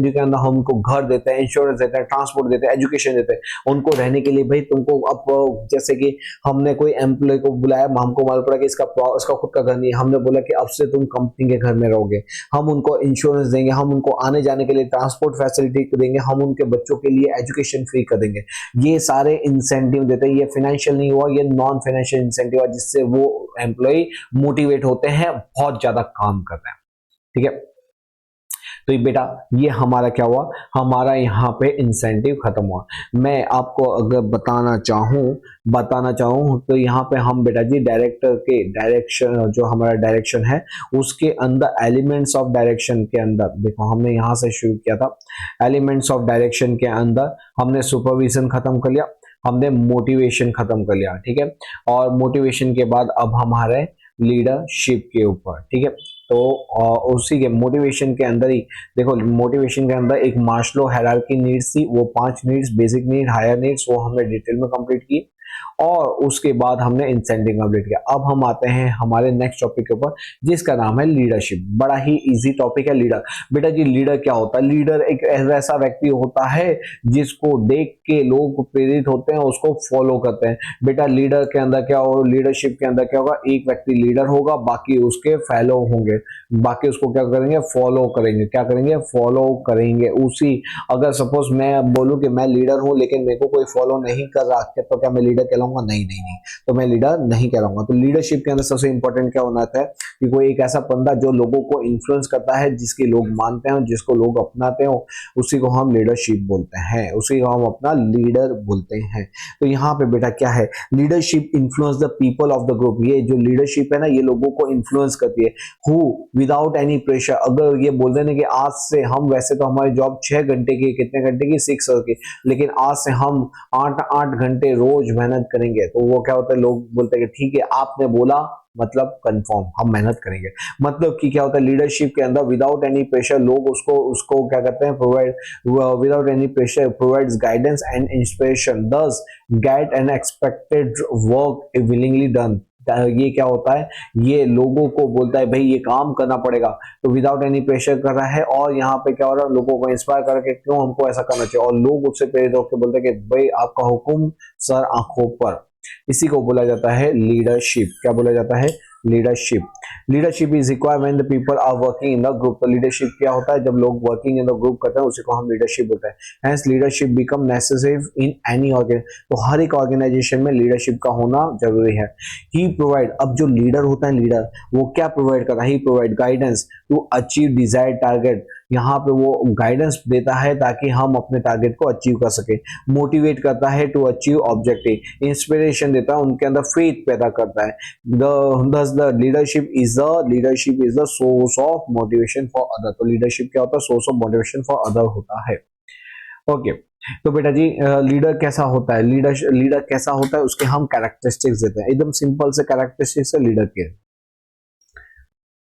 के अंदर हम उनको घर देते हैं, इंश्योरेंस देते हैं, ट्रांसपोर्ट देते हैं, एजुकेशन देते हैं, उनको रहने के लिए। भाई तुमको अब जैसे कि हमने कोई एम्प्लॉय को बुलाया, हमको मालूम पड़ा कि इसका खुद का घर नहीं है, हमने बोला कि अब से तुम कंपनी के घर में रहोगे, हम उनको इंश्योरेंस देंगे, हम उनको आने जाने के लिए ट्रांसपोर्ट फैसिलिटी देंगे, हम उनके बच्चों के लिए एजुकेशन फ्री कर देंगे। ये सारे इंसेंटिव देते हैं। ये फाइनेंशियल नहीं हुआ, ये नॉन फाइनेंशियल इंसेंटिव है, जिससे वो एम्प्लॉय मोटिवेट होते हैं, बहुत ज्यादा काम करते हैं, ठीक है। तो ये बेटा ये हमारा क्या हुआ, हमारा यहाँ पे इंसेंटिव खत्म हुआ। मैं आपको अगर बताना चाहूँ तो यहाँ पे हम बेटा जी डायरेक्टर के डायरेक्शन, जो हमारा डायरेक्शन है उसके अंदर एलिमेंट्स ऑफ डायरेक्शन के अंदर देखो, हमने यहाँ से शुरू किया था। एलिमेंट्स ऑफ डायरेक्शन के अंदर हमने सुपरविजन खत्म कर लिया, हमने मोटिवेशन खत्म कर लिया, ठीक है। और मोटिवेशन के बाद अब हमारे लीडरशिप के ऊपर, ठीक है। तो उसी के मोटिवेशन के अंदर ही देखो, मोटिवेशन के अंदर एक मास्लो हायरार्की नीड्स थी, वो 5 needs, basic need, higher needs, वो हमने डिटेल में कंप्लीट की और उसके बाद हमने इंसेंटिव कंप्लीट किया। अब हम आते हैं हमारे नेक्स्ट टॉपिक के ऊपर, जिसका नाम है लीडरशिप। बड़ा ही इजी टॉपिक है लीडर। बेटा जी लीडर क्या होता है, लीडर एक ऐसा व्यक्ति होता है जिसको देख के लोग प्रेरित होते हैं, उसको फॉलो करते हैं। बेटा लीडर के अंदर क्या होगा, लीडरशिप के अंदर क्या होगा, एक व्यक्ति लीडर होगा, बाकी उसके फॉलो होंगे, बाकी उसको क्या करेंगे, फॉलो करेंगे। क्या करेंगे, फॉलो करेंगे उसी। अगर सपोज मैं बोलूं कि मैं लीडर हूं लेकिन मेरे को कोई फॉलो नहीं कर रहा, तो क्या मैं लीडर कहलाऊंगा? नहीं नहीं नहीं, तो मैं लीडर नहीं कहलाऊंगा। तो लीडरशिप के अंदर सबसे इंपॉर्टेंट क्या होना है कि कोई एक ऐसा बंदा जो लोगों को इन्फ्लुएंस करता है, जिसके लोग मानते हैं, जिसको लोग अपनाते हो, उसी को हम लीडरशिप बोलते हैं, उसी को हम अपना लीडर बोलते हैं। तो यहाँ पे बेटा क्या है, leadership influence the people of the group. ये जो लीडरशिप है ना, ये लोगों को इन्फ्लुएंस करती है। हु विदाउट एनी प्रेशर, अगर ये बोल देने कि आज से हम, वैसे तो हमारी जॉब 6 घंटे की, कितने घंटे की, 6 आवर की, लेकिन आज से हम 8 घंटे रोज मेहनत करेंगे, तो वो क्या होता है, लोग बोलते हैं कि ठीक है आपने बोला, मतलब कंफर्म हम मेहनत करेंगे। मतलब कि क्या होता है लीडरशिप के अंदर, विदाउट एनी प्रेशर लोग उसको क्या करते हैं, provide, without any pressure provides guidance and inspiration, thus get an expected work willingly done. ये क्या होता है, ये लोगों को बोलता है भाई ये काम करना पड़ेगा, तो विदाउट एनी प्रेशर कर रहा है। और यहाँ पे क्या हो रहा है, लोगों को इंस्पायर करके क्यों हमको ऐसा करना चाहिए, और लोग उससे प्रेरित होकर बोलते हैं कि भाई आपका हुक्म सर आंखों पर। इसी को बोला जाता है लीडरशिप। क्या बोला जाता है, leadership. Leadership is required when the people are working in the group. तो लीडरशिप क्या होता है, जब लोग वर्किंग इन द ग्रुप करते हैं, उसी को हम लीडरशिप बोलते हैं। Hence leadership become necessary in any organization. तो हर एक ऑर्गेनाइजेशन में लीडरशिप का होना जरूरी है। ही प्रोवाइड, अब जो लीडर होता है, लीडर वो क्या प्रोवाइड करता है, he provide guidance to achieve desired target. यहाँ पे वो गाइडेंस देता है ताकि हम अपने टारगेट को अचीव कर सके। मोटिवेट करता है टू अचीव ऑब्जेक्टिव। इंस्पिरेशन देता है, उनके अंदर फेथ पैदा करता है। The leadership is the source of motivation for other. तो लीडरशिप क्या होता है, source of motivation for other होता है। ओके तो बेटा जी लीडर कैसा होता है, लीडर कैसा होता है उसके हम कैरेक्टरिस्टिक्स देते हैं, एकदम सिंपल से कैरेक्टरिस्टिक्स है लीडर के।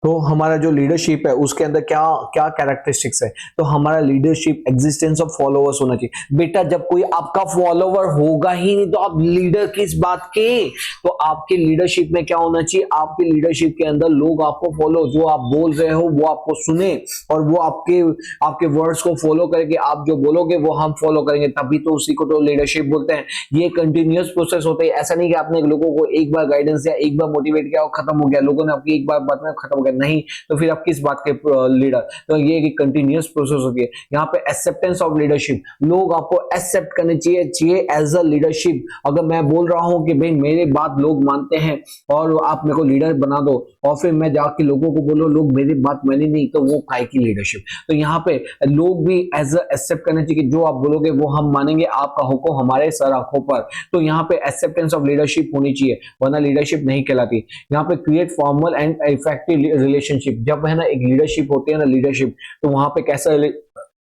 तो हमारा जो लीडरशिप है उसके अंदर क्या क्या कैरेक्टरिस्टिक्स है, तो हमारा लीडरशिप एग्जिस्टेंस ऑफ फॉलोअर्स होना चाहिए। बेटा जब कोई आपका फॉलोवर होगा ही नहीं तो आप लीडर किस बात के, तो आपके लीडरशिप में क्या होना चाहिए, आपके लीडरशिप के अंदर लोग आपको फॉलो, जो आप बोल रहे हो वो आपको सुने और वो आपके आपके वर्ड्स को फॉलो करके आप जो बोलोगे वो हम फॉलो करेंगे, तभी तो उसी को तो लीडरशिप बोलते हैं। ये कंटिन्यूअस प्रोसेस होता है, ऐसा नहीं कि आपने लोगों को एक बार गाइडेंस दिया, एक बार मोटिवेट किया और खत्म हो गया, लोगों ने आपकी एक बार बात में खत्म हो गया, नहीं तो फिर आप किस बात के लीडर। तो ये एक कंटिन्यूअस प्रोसेस होती है। यहाँ पे एक्सेप्टेंस ऑफ लीडरशिप, लोग आपको एक्सेप्ट करने चाहिए एज अ लीडरशिप। अगर मैं बोल रहा हूं कि भाई मेरे बात लोग मानते हैं और आप मेरे को लीडर बना दो और फिर मैं जाके लोगों को बोलो लोग मेरी बात माने नहीं, तो वो काय की लीडरशिप। तो यहाँ पे लोग भी एज अ एक्सेप्ट करने चाहिए कि जो आप बोलोगे वो हम मानेंगे, आपका हुक्म हमारे सर आंखों पर। तो यहाँ पे एक्सेप्टेंस ऑफ लीडरशिप होनी चाहिए, वरना लीडरशिप नहीं कहलाती। यहाँ पे create formal and effective relationship, जब है ना एक लीडरशिप होती है ना लीडरशिप, तो वहां पे कैसा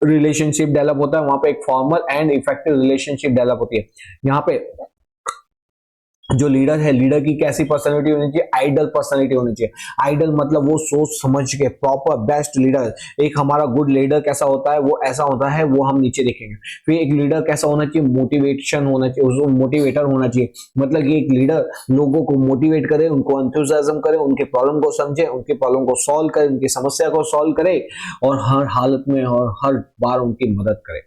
रिलेशनशिप डेवलप होता है, वहां पे एक formal and effective relationship develop होती है। यहाँ पे जो लीडर है, लीडर की कैसी पर्सनालिटी होनी चाहिए, आइडल पर्सनालिटी होनी चाहिए। आइडल मतलब वो सोच समझ के प्रॉपर बेस्ट लीडर। एक हमारा गुड लीडर कैसा होता है, वो ऐसा होता है, वो हम नीचे देखेंगे। फिर एक लीडर कैसा होना चाहिए, मोटिवेशन होना चाहिए, उसको मोटिवेटर होना चाहिए। मतलब ये एक लीडर लोगों को मोटिवेट करे, उनको एंथुसियाज्म करे, उनके प्रॉब्लम को समझे, उनके प्रॉब्लम को सॉल्व करे, उनकी समस्या को सॉल्व करे और हर हालत में और हर बार उनकी मदद करे।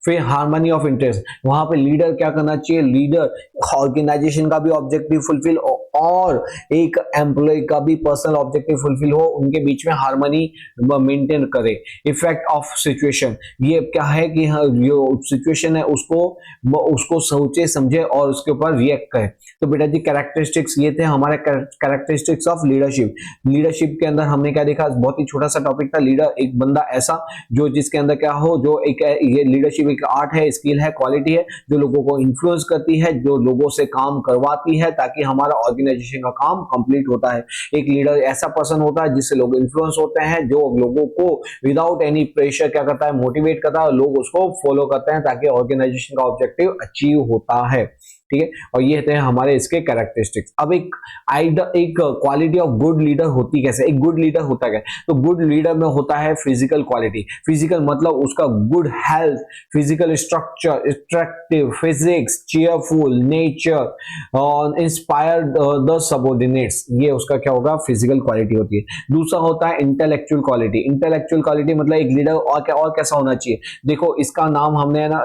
फिर हार्मनी ऑफ इंटरेस्ट, वहां पे लीडर क्या करना चाहिए, लीडर ऑर्गेनाइजेशन का भी ऑब्जेक्टिव फुलफिल और एक एम्प्लॉय का भी पर्सनल ऑब्जेक्टिव फुलफिल हो, उनके बीच में हार्मनी मेंटेन करे। इफेक्ट ऑफ सिचुएशन, ये क्या है कि जो सिचुएशन है उसको सोचे समझे और उसके ऊपर रिएक्ट करे। तो बेटा जी कैरेक्टरिस्टिक्स ये थे हमारे कैरेक्टरिस्टिक्स ऑफ लीडरशिप। लीडरशिप के अंदर हमने क्या देखा, बहुत ही छोटा सा टॉपिक था, लीडर एक बंदा ऐसा जो जिसके अंदर क्या हो, जो एक ये लीडरशिप एक आर्ट है, स्किल है, क्वालिटी है, जो लोगों को इन्फ्लुएंस करती है, जो लोगों से काम करवाती है ताकि हमारा ऑर्गेनाइजेशन का काम कंप्लीट होता है। एक लीडर ऐसा पर्सन होता है जिससे लोग इन्फ्लुएंस होते हैं, जो लोगों को विदाउट एनी प्रेशर क्या करता है, मोटिवेट करता है और लोग उसको फॉलो करते हैं ताकि ऑर्गेनाइजेशन का ऑब्जेक्टिव अचीव होता है। ठीक है, और ये थे हमारे इसके कैरेक्टरिस्टिक्स। अब एक क्वालिटी ऑफ गुड लीडर होती कैसे, एक गुड लीडर होता क्या, तो गुड लीडर में होता है फिजिकल क्वालिटी। फिजिकल मतलब उसका good health, physical structure, attractive physics, cheerful nature और इंस्पायर्ड द सबऑर्डिनेट्स, ये उसका क्या होगा, फिजिकल क्वालिटी होती है। दूसरा होता है इंटेलेक्चुअल क्वालिटी। इंटेलेक्चुअल क्वालिटी मतलब एक लीडर और कैसा होना चाहिए, देखो इसका नाम हमने ना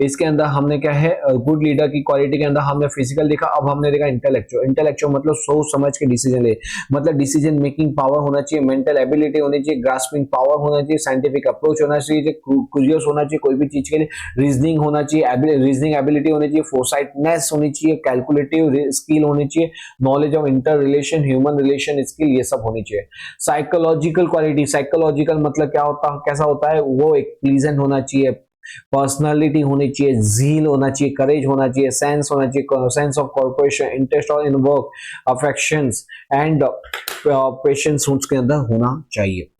इसके अंदर हमने क्या है, गुड लीडर की क्वालिटी के अंदर हमने फिजिकल देखा, अब हमने देखा इंटेलेक्चुअल। इंटेलेक्चुअल मतलब सोच समझ के डिसीजन ले, मतलब डिसीजन मेकिंग पावर होना चाहिए, मेंटल एबिलिटी होनी चाहिए, ग्रास्पिंग पावर होना चाहिए, साइंटिफिक अप्रोच होना चाहिए, क्यूरियस होना चाहिए कोई भी चीज के लिए, रीजनिंग होना चाहिए, रीजनिंग एबिलिटी होनी चाहिए, फोरसाइटनेस होनी चाहिए, कैलकुलेटिव स्किल होनी चाहिए, knowledge of inter relation, human relation skill, ये सब होनी चाहिए। साइकोलॉजिकल क्वालिटी, साइकोलॉजिकल मतलब क्या होता, कैसा होता है, वो एक प्लीजेंट होना चाहिए, पर्सनालिटी होनी चाहिए, जील होना चाहिए, करेज होना चाहिए, सेंस होना चाहिए, सेंस ऑफ कॉर्पोरेशन, इंटरेस्ट और in work, affections and patience उसके अंदर होना चाहिए।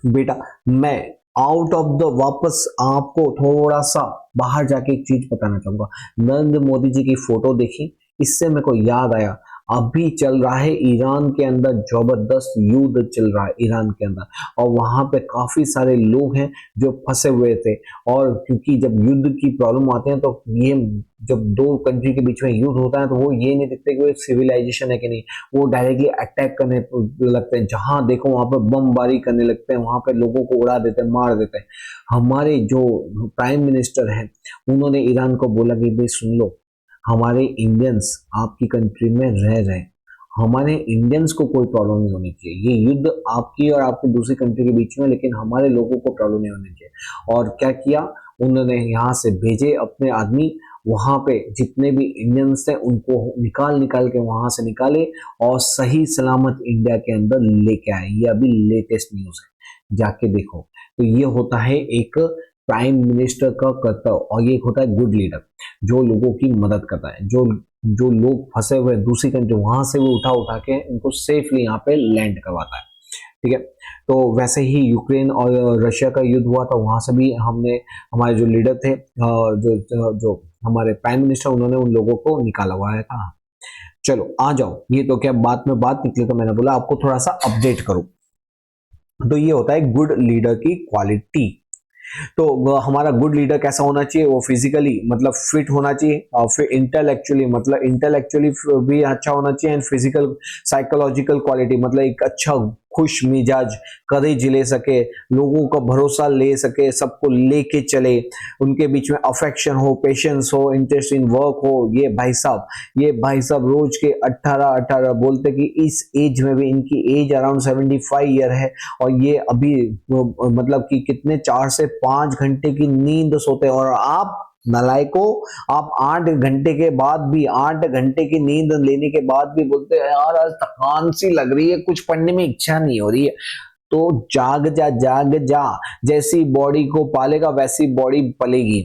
बेटा मैं आउट ऑफ द वापस आपको थोड़ा सा बाहर जाके एक चीज बताना चाहूंगा। नरेंद्र मोदी जी की फोटो देखी, इससे मेरे को याद आया, अभी चल रहा है ईरान के अंदर जबरदस्त युद्ध चल रहा है ईरान के अंदर, और वहां पे काफी सारे लोग हैं जो फंसे हुए थे। और क्योंकि जब युद्ध की प्रॉब्लम आते हैं तो ये जब दो कंट्री के बीच में युद्ध होता है तो वो ये नहीं देखते कि वो सिविलाइजेशन है कि नहीं, वो डायरेक्टली अटैक करने लगते हैं, जहां देखो वहां पे बमबारी करने लगते हैं, वहां पे लोगों को उड़ा देते हैं, मार देते हैं। हमारे जो प्राइम मिनिस्टर हैं उन्होंने ईरान को बोला कि भाई सुन लो, हमारे इंडियंस आपकी कंट्री में रह रहे हैं, हमारे इंडियंस को कोई प्रॉब्लम नहीं होनी चाहिए, ये युद्ध आपकी और आपकी दूसरी कंट्री के बीच में, लेकिन हमारे लोगों को प्रॉब्लम नहीं होनी चाहिए। और क्या किया उन्होंने, यहाँ से भेजे अपने आदमी, वहां पे जितने भी इंडियंस थे उनको निकाल के वहां से निकाले और सही सलामत इंडिया के अंदर लेके आए। ये अभी लेटेस्ट न्यूज है, जाके देखो। तो ये होता है एक प्राइम मिनिस्टर का कर्तव्य, और ये होता है गुड लीडर जो लोगों की मदद करता है, जो लोग फंसे हुए दूसरी कंट्री, वहां से वो उठा के उनको सेफली यहाँ पे लैंड करवाता है। ठीक है। तो वैसे ही यूक्रेन और रशिया का युद्ध हुआ था, वहां से भी हमने हमारे जो लीडर थे, जो हमारे प्राइम मिनिस्टर, उन्होंने उन लोगों को निकाला हुआ था। चलो आ जाओ, ये तो क्या बात में बात निकली, तो मैंने बोला आपको थोड़ा सा अपडेट करूं। तो ये होता है गुड लीडर की क्वालिटी। तो हमारा गुड लीडर कैसा होना चाहिए, वो फिजिकली मतलब फिट होना चाहिए, और फिर इंटेलेक्चुअली मतलब इंटेलेक्चुअली भी अच्छा होना चाहिए, एंड फिजिकल साइकोलॉजिकल क्वालिटी मतलब एक अच्छा खुश मिजाज, करेज ले सके, लोगों का भरोसा ले सके, सबको लेके चले, उनके बीच में अफेक्शन हो, पेशेंस हो, इंटरेस्ट इन वर्क हो। ये भाई साहब रोज के 18 बोलते कि इस एज में भी, इनकी एज अराउंड 75 ईयर है, और ये अभी मतलब कि कितने 4 से 5 घंटे की नींद सोते हैं। और आप नलायको, आप 8 घंटे के बाद भी, 8 घंटे की नींद लेने के बाद भी बोलते हैं यार आज थकान सी लग रही है, कुछ पढ़ने में इच्छा नहीं हो रही है। तो जाग जा, जाग जा, जैसी बॉडी को पालेगा वैसी बॉडी पलेगी।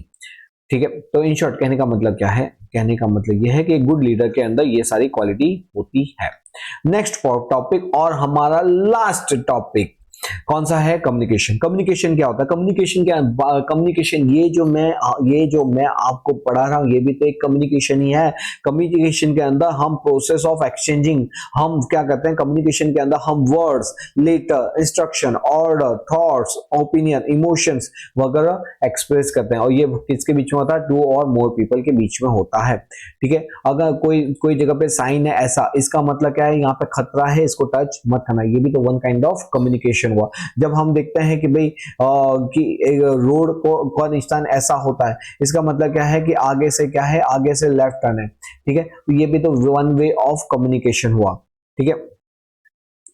ठीक है। तो इन शॉर्ट कहने का मतलब क्या है, कहने का मतलब यह है कि गुड लीडर के अंदर ये सारी क्वालिटी होती है। नेक्स्ट टॉपिक और हमारा लास्ट टॉपिक कौन सा है, कम्युनिकेशन। कम्युनिकेशन क्या होता है, कम्युनिकेशन ये जो मैं आपको पढ़ा रहा हूं, ये भी तो एक कम्युनिकेशन ही है। कम्युनिकेशन के अंदर हम प्रोसेस ऑफ एक्सचेंजिंग, हम क्या करते हैं कम्युनिकेशन के अंदर, हम words, letter, instruction, order, thoughts, opinion, emotions वगैरह एक्सप्रेस करते हैं। और ये किसके बीच में होता है, 2 और मोर पीपल के बीच में होता है। ठीक है। अगर कोई जगह पे साइन है ऐसा, इसका मतलब क्या है, यहाँ पे खतरा है, इसको टच मत करना, ये भी तो वन काइंड ऑफ कम्युनिकेशन हुआ। जब हम देखते हैं कि भाई कि एक रोड का निशान ऐसा होता है, इसका मतलब क्या है कि आगे से क्या है, आगे से लेफ्ट टर्न है। ठीक है। तो ये भी तो वन वे ऑफ कम्युनिकेशन हुआ। ठीक है।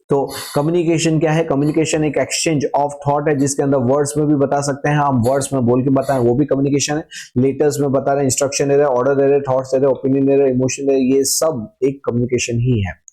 तो कम्युनिकेशन क्या है, कम्युनिकेशन एक एक्सचेंज ऑफ थॉट है, जिसके अंदर वर्ड्स में भी बता सकते हैं, हम वर्ड्स में बोल के बताएं वो भी कम्युनिकेशन है, लेटर्स में बता रहे हैं, इंस्ट्रक्शन दे रहे हैं, ऑर्डर दे रहे हैं, थॉट्स दे रहे हैं, ओपिनियन दे रहे हैं, इमोशन दे रहे हैं, ये सब एक कम्युनिकेशन ही है।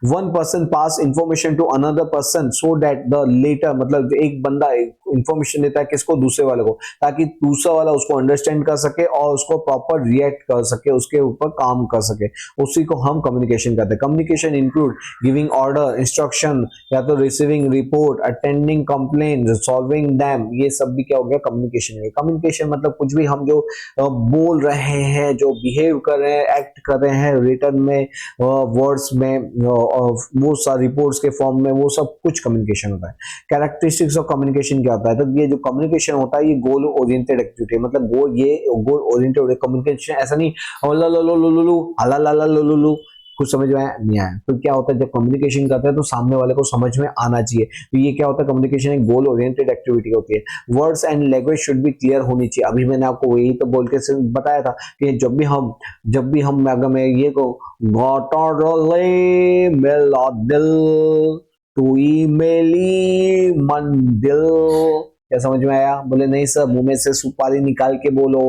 One person pass information to another person so that the letter, मतलब एक बंदा इंफॉर्मेशन देता है किसको, दूसरे वाले को, ताकि दूसरा वाला उसको अंडरस्टैंड कर सके और उसको प्रॉपर रिएक्ट कर सके, उसके ऊपर काम कर सके, उसी को हम कम्युनिकेशन कहते हैं। Communication include giving order, instruction, या तो receiving report, attending complaint, solving them, ये सब भी क्या हो गया, कम्युनिकेशन है। कम्युनिकेशन मतलब कुछ भी हम जो बोल रहे हैं, जो बिहेव कर रहे हैं, एक्ट कर रहे हैं, रिटर्न में, वर्ड्स में, वो सारी रिपोर्ट्स के फॉर्म में, वो सब कुछ कम्युनिकेशन होता है। कैरेक्टरिस्टिक्स ऑफ कम्युनिकेशन क्या होता है, तो ये जो कम्युनिकेशन होता है ये गोल ओरिएंटेड एक्टिविटी है, मतलब गोल ओरिएंटेड कम्युनिकेशन। ऐसा नहीं कुछ समझ में नहीं आया, तो क्या होता है जब कम्युनिकेशन करते हैं तो सामने वाले को समझ में आना चाहिए। तो ये क्या होता है, कम्युनिकेशन एक गोल ओरिएंटेड एक्टिविटी होती है। Words and language should be clear होनी चाहिए। अभी मैंने आपको यही तो बोल के बताया था कि जब भी हम अगर मैं ये को मेला दिल तू मेली मंदिल, क्या समझ में आया, बोले नहीं सर मुंह में से सुपारी निकाल के बोलो,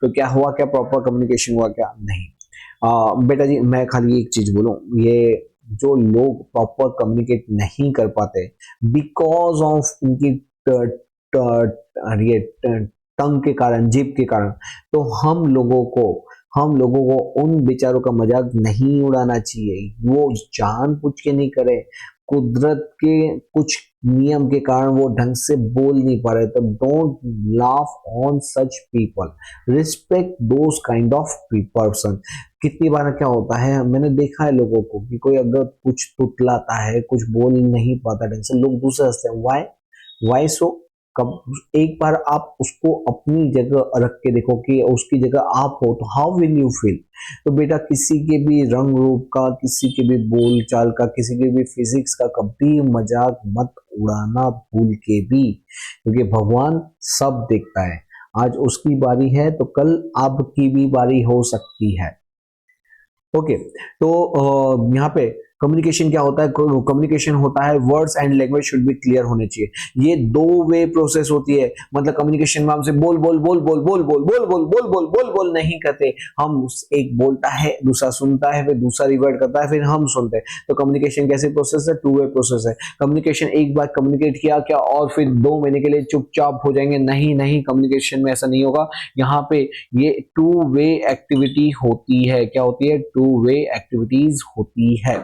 तो क्या हुआ, क्या प्रॉपर कम्युनिकेशन हुआ, क्या नहीं। बेटा जी मैं खाली एक चीज बोलूं, ये जो लोग प्रॉपर कम्युनिकेट नहीं कर पाते बिकॉज ऑफ उनकी टंग के कारण, जीभ के कारण, तो हम लोगों को उन बेचारों का मजाक नहीं उड़ाना चाहिए। वो जानबूझ के नहीं करे, कुदरत के कुछ नियम के कारण वो ढंग से बोल नहीं पा रहे, तो don't laugh on such people, respect those kind of person. कितनी बार क्या होता है, मैंने देखा है लोगों को कि कोई अगर कुछ तुतलाता है, कुछ बोल नहीं पाता ढंग से, लोग दूसरे हंसते हैं, वाई सो। कब एक बार आप उसको अपनी जगह रख के देखो कि उसकी जगह आप हो, तो हाउ विल यू फील। तो बेटा किसी के भी रंग रूप का, किसी के भी बोल चाल का, किसी के भी फिजिक्स का कभी मजाक मत उड़ाना भूल के भी, क्योंकि भगवान सब देखता है। आज उसकी बारी है तो कल आपकी भी बारी हो सकती है। ओके। तो यहाँ पे कम्युनिकेशन क्या होता है, कम्युनिकेशन होता है words and language should be clear होने चाहिए। ये 2 वे प्रोसेस होती है, मतलब कम्युनिकेशन में हमसे बोल बोल बोल बोल बोल बोल बोल बोल बोल बोल बोल बोल नहीं करते हम, एक बोलता है दूसरा सुनता है, फिर दूसरा रिवर्ट करता है, फिर हम सुनते हैं। तो कम्युनिकेशन कैसे प्रोसेस है, 2 वे प्रोसेस है। कम्युनिकेशन एक बार कम्युनिकेट किया क्या और फिर 2 महीने के लिए चुपचाप हो जाएंगे, नहीं नहीं, कम्युनिकेशन में ऐसा नहीं होगा। यहाँ पे ये 2 वे एक्टिविटी होती है, क्या होती है, 2 वे एक्टिविटीज होती है।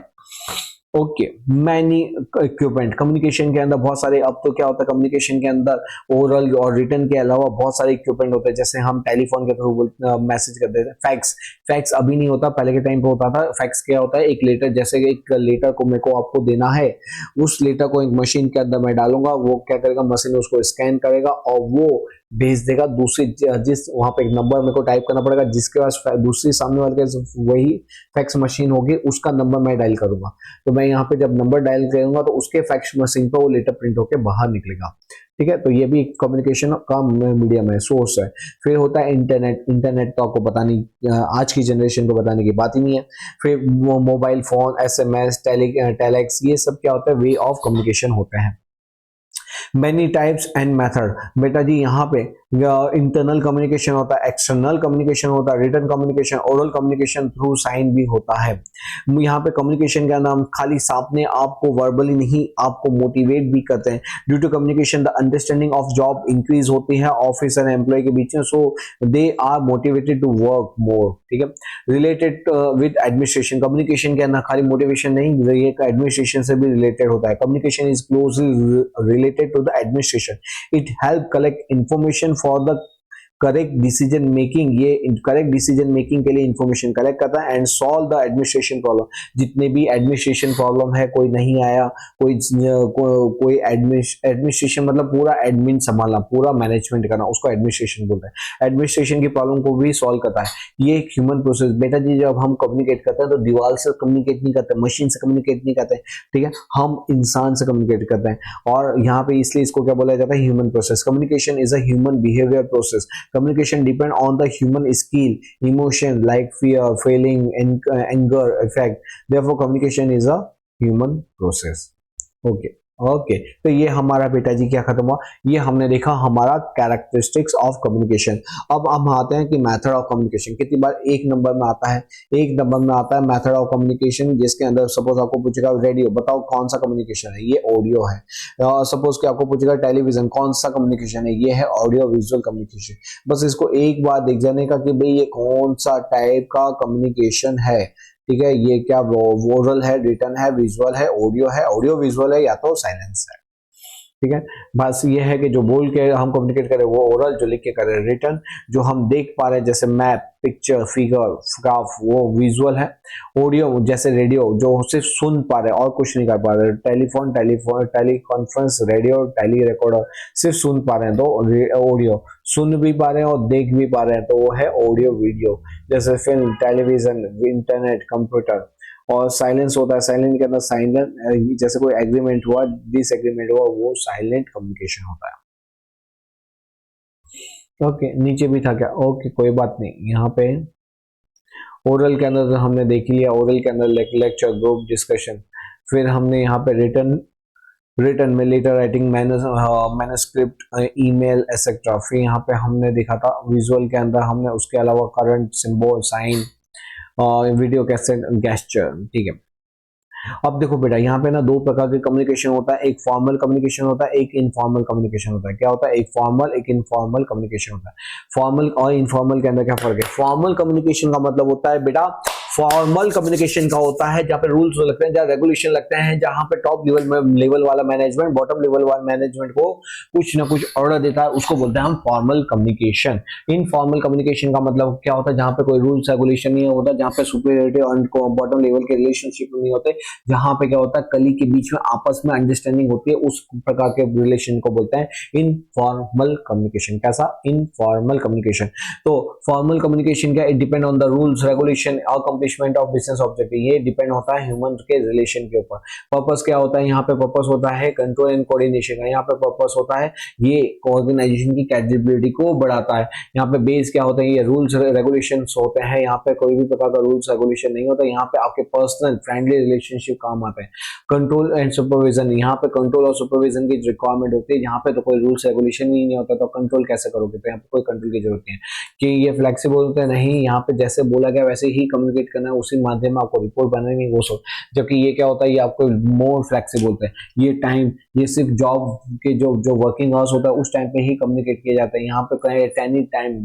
ओके, मैनी इक्विपमेंट कम्युनिकेशन के अंदर बहुत सारे, अब तो क्या होता है कम्युनिकेशन के अंदर ओरल और रिटन के अलावा बहुत सारे इक्विपमेंट होते हैं, जैसे हम टेलीफोन के थ्रू मैसेज करते थे। फैक्स, फैक्स अभी नहीं होता, पहले के टाइम पे होता था। फैक्स क्या होता है, एक लेटर, जैसे एक लेटर को मेरे को आपको देना है, उस लेटर को एक मशीन के अंदर मैं डालूंगा, वो क्या करेगा, मशीन उसको स्कैन करेगा और वो भेज देगा दूसरी, जिस वहां पे एक नंबर मेरे को टाइप करना पड़ेगा, जिसके पास दूसरी सामने वाले के वही फैक्स मशीन होगी, उसका नंबर मैं डायल करूंगा। तो मैं यहाँ पे जब नंबर डायल करूंगा तो उसके फैक्स मशीन पर वो लेटर प्रिंट होकर बाहर निकलेगा। ठीक है, तो ये भी कम्युनिकेशन का मीडियम है, सोर्स है। फिर होता है इंटरनेट, इंटरनेट तो आपको पता नहीं, आज की जनरेशन को बताने की बात ही नहीं है। फिर मोबाइल फोन, एसएमएस, टेलेक्स, ये सब क्या होता है, वे ऑफ कम्युनिकेशन होते हैं। मेनी टाइप्स एंड मेथड, बेटा जी यहाँ पे इंटरनल कम्युनिकेशन होता है, एक्सटर्नल कम्युनिकेशन होता है, written communication, oral communication through sign भी होता है। यहाँ पे कम्युनिकेशन का नाम खाली सामने आपको वर्बली नहीं, आपको मोटिवेट भी करते हैं। Due to communication the understanding of job increase होती है ऑफिस एंड एम्प्लॉय के बीच में, so they are motivated to work more. ठीक है, रिलेटेड विद एडमिनिस्ट्रेशन, कम्युनिकेशन के अंदर खाली मोटिवेशन नहीं, ये एडमिनिस्ट्रेशन से भी रिलेटेड होता है। Communication is closely related to the administration. It help collect information for the correct decision making, ये करेक्ट डिसीजन मेकिंग के लिए इंफॉर्मेशन कलेक्ट करता है and solve the administration problem. जितने भी एडमिनिस्ट्रेशन प्रॉब्लम है, कोई नहीं आया, कोई एडमिनिस्ट्रेशन मतलब पूरा एडमिन संभालना, पूरा मैनेजमेंट करना, उसको एडमिनिस्ट्रेशन बोलते हैं। एडमिनिस्ट्रेशन की प्रॉब्लम को भी सॉल्व करता है। ये एक ह्यूमन प्रोसेस, बेटा जी जब हम कम्युनिकेट करते हैं तो दीवार से कम्युनिकेट नहीं करते, मशीन से कम्युनिकेट नहीं करते, ठीक है, हम इंसान से कम्युनिकेट करते हैं। और यहाँ पे इसलिए इसको क्या बोला जाता है, human process. Communication is a human behaviour process. Communication depend on the human skill, emotion like fear, feeling, anger, affect. Therefore, communication is a human process. Okay. Okay, तो ये हमारा बेटा जी क्या खत्म हुआ, ये हमने देखा हमारा कैरेक्टरिस्टिक्स ऑफ कम्युनिकेशन। अब हम आते हैं कि मेथड ऑफ कम्युनिकेशन। कितनी बार एक नंबर में आता है, एक नंबर में आता है मेथड ऑफ कम्युनिकेशन, जिसके अंदर सपोज आपको पूछेगा रेडियो, बताओ कौन सा कम्युनिकेशन है, ये ऑडियो है। सपोज कि आपको पूछेगा टेलीविजन, कौन सा कम्युनिकेशन है, ये है ऑडियो विजुअल कम्युनिकेशन। बस इसको एक बार देख जाने का कि भाई ये कौन सा टाइप का कम्युनिकेशन है। ठीक है, ये क्या ओरल है, रिटन है, विजुअल है, ऑडियो विजुअल है, या तो साइलेंस है। ठीक है, बस ये है कि जो बोल के हम कम्युनिकेट करें वो ओरल, जो लिख के करें रिटन, जो हम देख पा रहे हैं जैसे मैप, पिक्चर, फिगर, ग्राफ, वो विजुअल है। ऑडियो जैसे रेडियो, जो सिर्फ सुन पा रहे और कुछ नहीं कर पा रहे। Telephone, tele conference, radio, tele recorder, सिर्फ सुन पा रहे हैं तो ऑडियो, सुन भी पा रहे हैं और देख भी पा रहे हैं तो वो है ऑडियो वीडियो। जैसे फिल्म, टेलीविजन, इंटरनेट, कंप्यूटर। और साइलेंस होता है, साइलेंट के अंदर साइलेंट, जैसे कोई एग्रीमेंट हुआ, डिसएग्रीमेंट हुआ, वो साइलेंट कम्युनिकेशन होता है। ओके, नीचे भी था क्या, ओके कोई बात नहीं। यहाँ पे ओरल के अंदर तो हमने देख लिया, ओरल के अंदर लेक्चर, ग्रुप डिस्कशन। फिर हमने यहाँ पे रिटर्न, रिटर्न में letter writing, manuscript, email etcetera. फिर यहाँ पे हमने देखा था विजुअल के अंदर हमने उसके अलावा current, symbol, sign, video cassette, gesture. ठीक है, अब देखो बेटा यहाँ पे ना दो प्रकार के कम्युनिकेशन होता है, एक फॉर्मल कम्युनिकेशन होता है, एक इनफॉर्मल कम्युनिकेशन होता है। क्या होता है, एक फॉर्मल, एक इनफॉर्मल कम्युनिकेशन होता है। फॉर्मल और इनफॉर्मल के अंदर क्या फर्क है, फॉर्मल कम्युनिकेशन का मतलब होता है बेटा, फॉर्मल कम्युनिकेशन का होता है जहाँ पे रूल्स लगते हैं, जहाँ रेगुलेशन लगते हैं, जहाँ पे टॉप लेवल वाला मैनेजमेंट बॉटम लेवल वाला मैनेजमेंट को कुछ ना कुछ ऑर्डर देता है, उसको बोलते हैं हम फॉर्मल कम्युनिकेशन। इनफॉर्मल कम्युनिकेशन का मतलब क्या होता है, जहाँ पे कोई रूल्स रेगुलेशन नहीं होता, जहाँ पे सुपीरियरिटी और बॉटम लेवल के रिलेशनशिप नहीं होते, जहाँ पे क्या होता है कली के बीच में आपस में अंडरस्टैंडिंग होती है, उस प्रकार के रिलेशन को बोलते हैं इनफॉर्मल कम्युनिकेशन। कैसा, इनफॉर्मल कम्युनिकेशन। तो फॉर्मल कम्युनिकेशन क्या, it depend on the rules regulation और अकम्प्लिशमेंट ऑफ बिजनेस ऑब्जेक्टिव। ये डिपेंड होता है ह्यूमन के रिलेशन के ऊपर। पर्पस क्या होता है, यहाँ पे पर्पस होता है कंट्रोल एंड कोऑर्डिनेशन का। यहाँ पे पर्पस होता है ये ऑर्गेनाइजेशन की कैपेबिलिटी को बढ़ाता है। यहाँ पे बेस क्या होता है, ये रूल्स रेगुलेशंस होते हैं। यहाँ पे कोई भी प्रकार का रूल्स रेगुलेशन नहीं होता, यहाँ पे आपके पर्सनल फ्रेंडली रिलेशनशिप काम आते हैं। कंट्रोल एंड सुपरविजन, यहाँ पे कंट्रोल और सुपरविजन की रिक्वायरमेंट होती है। यहाँ पे तो कोई रूल्स रेगुलेशन ही नहीं होता तो कंट्रोल कैसे करोगे, तो यहाँ पे कोई कंट्रोल की जरूरत नहीं है। कि ये फ्लेक्सिबल होते हैं, नहीं, यहाँ पे जैसे बोला गया वैसे ही कम्युनिकेट करना है, उसी माध्यम में आपको रिपोर्ट बनानी है वो सब। जबकि ये क्या होता है, ये आपको मोर फ्लेक्सिबल होता है, ये टाइम ये सिर्फ जॉब के जो जो वर्किंग आवर्स होता है उस टाइम पे ही कम्युनिकेट किया जाता है। यहाँ पे कहें एट एनी टाइम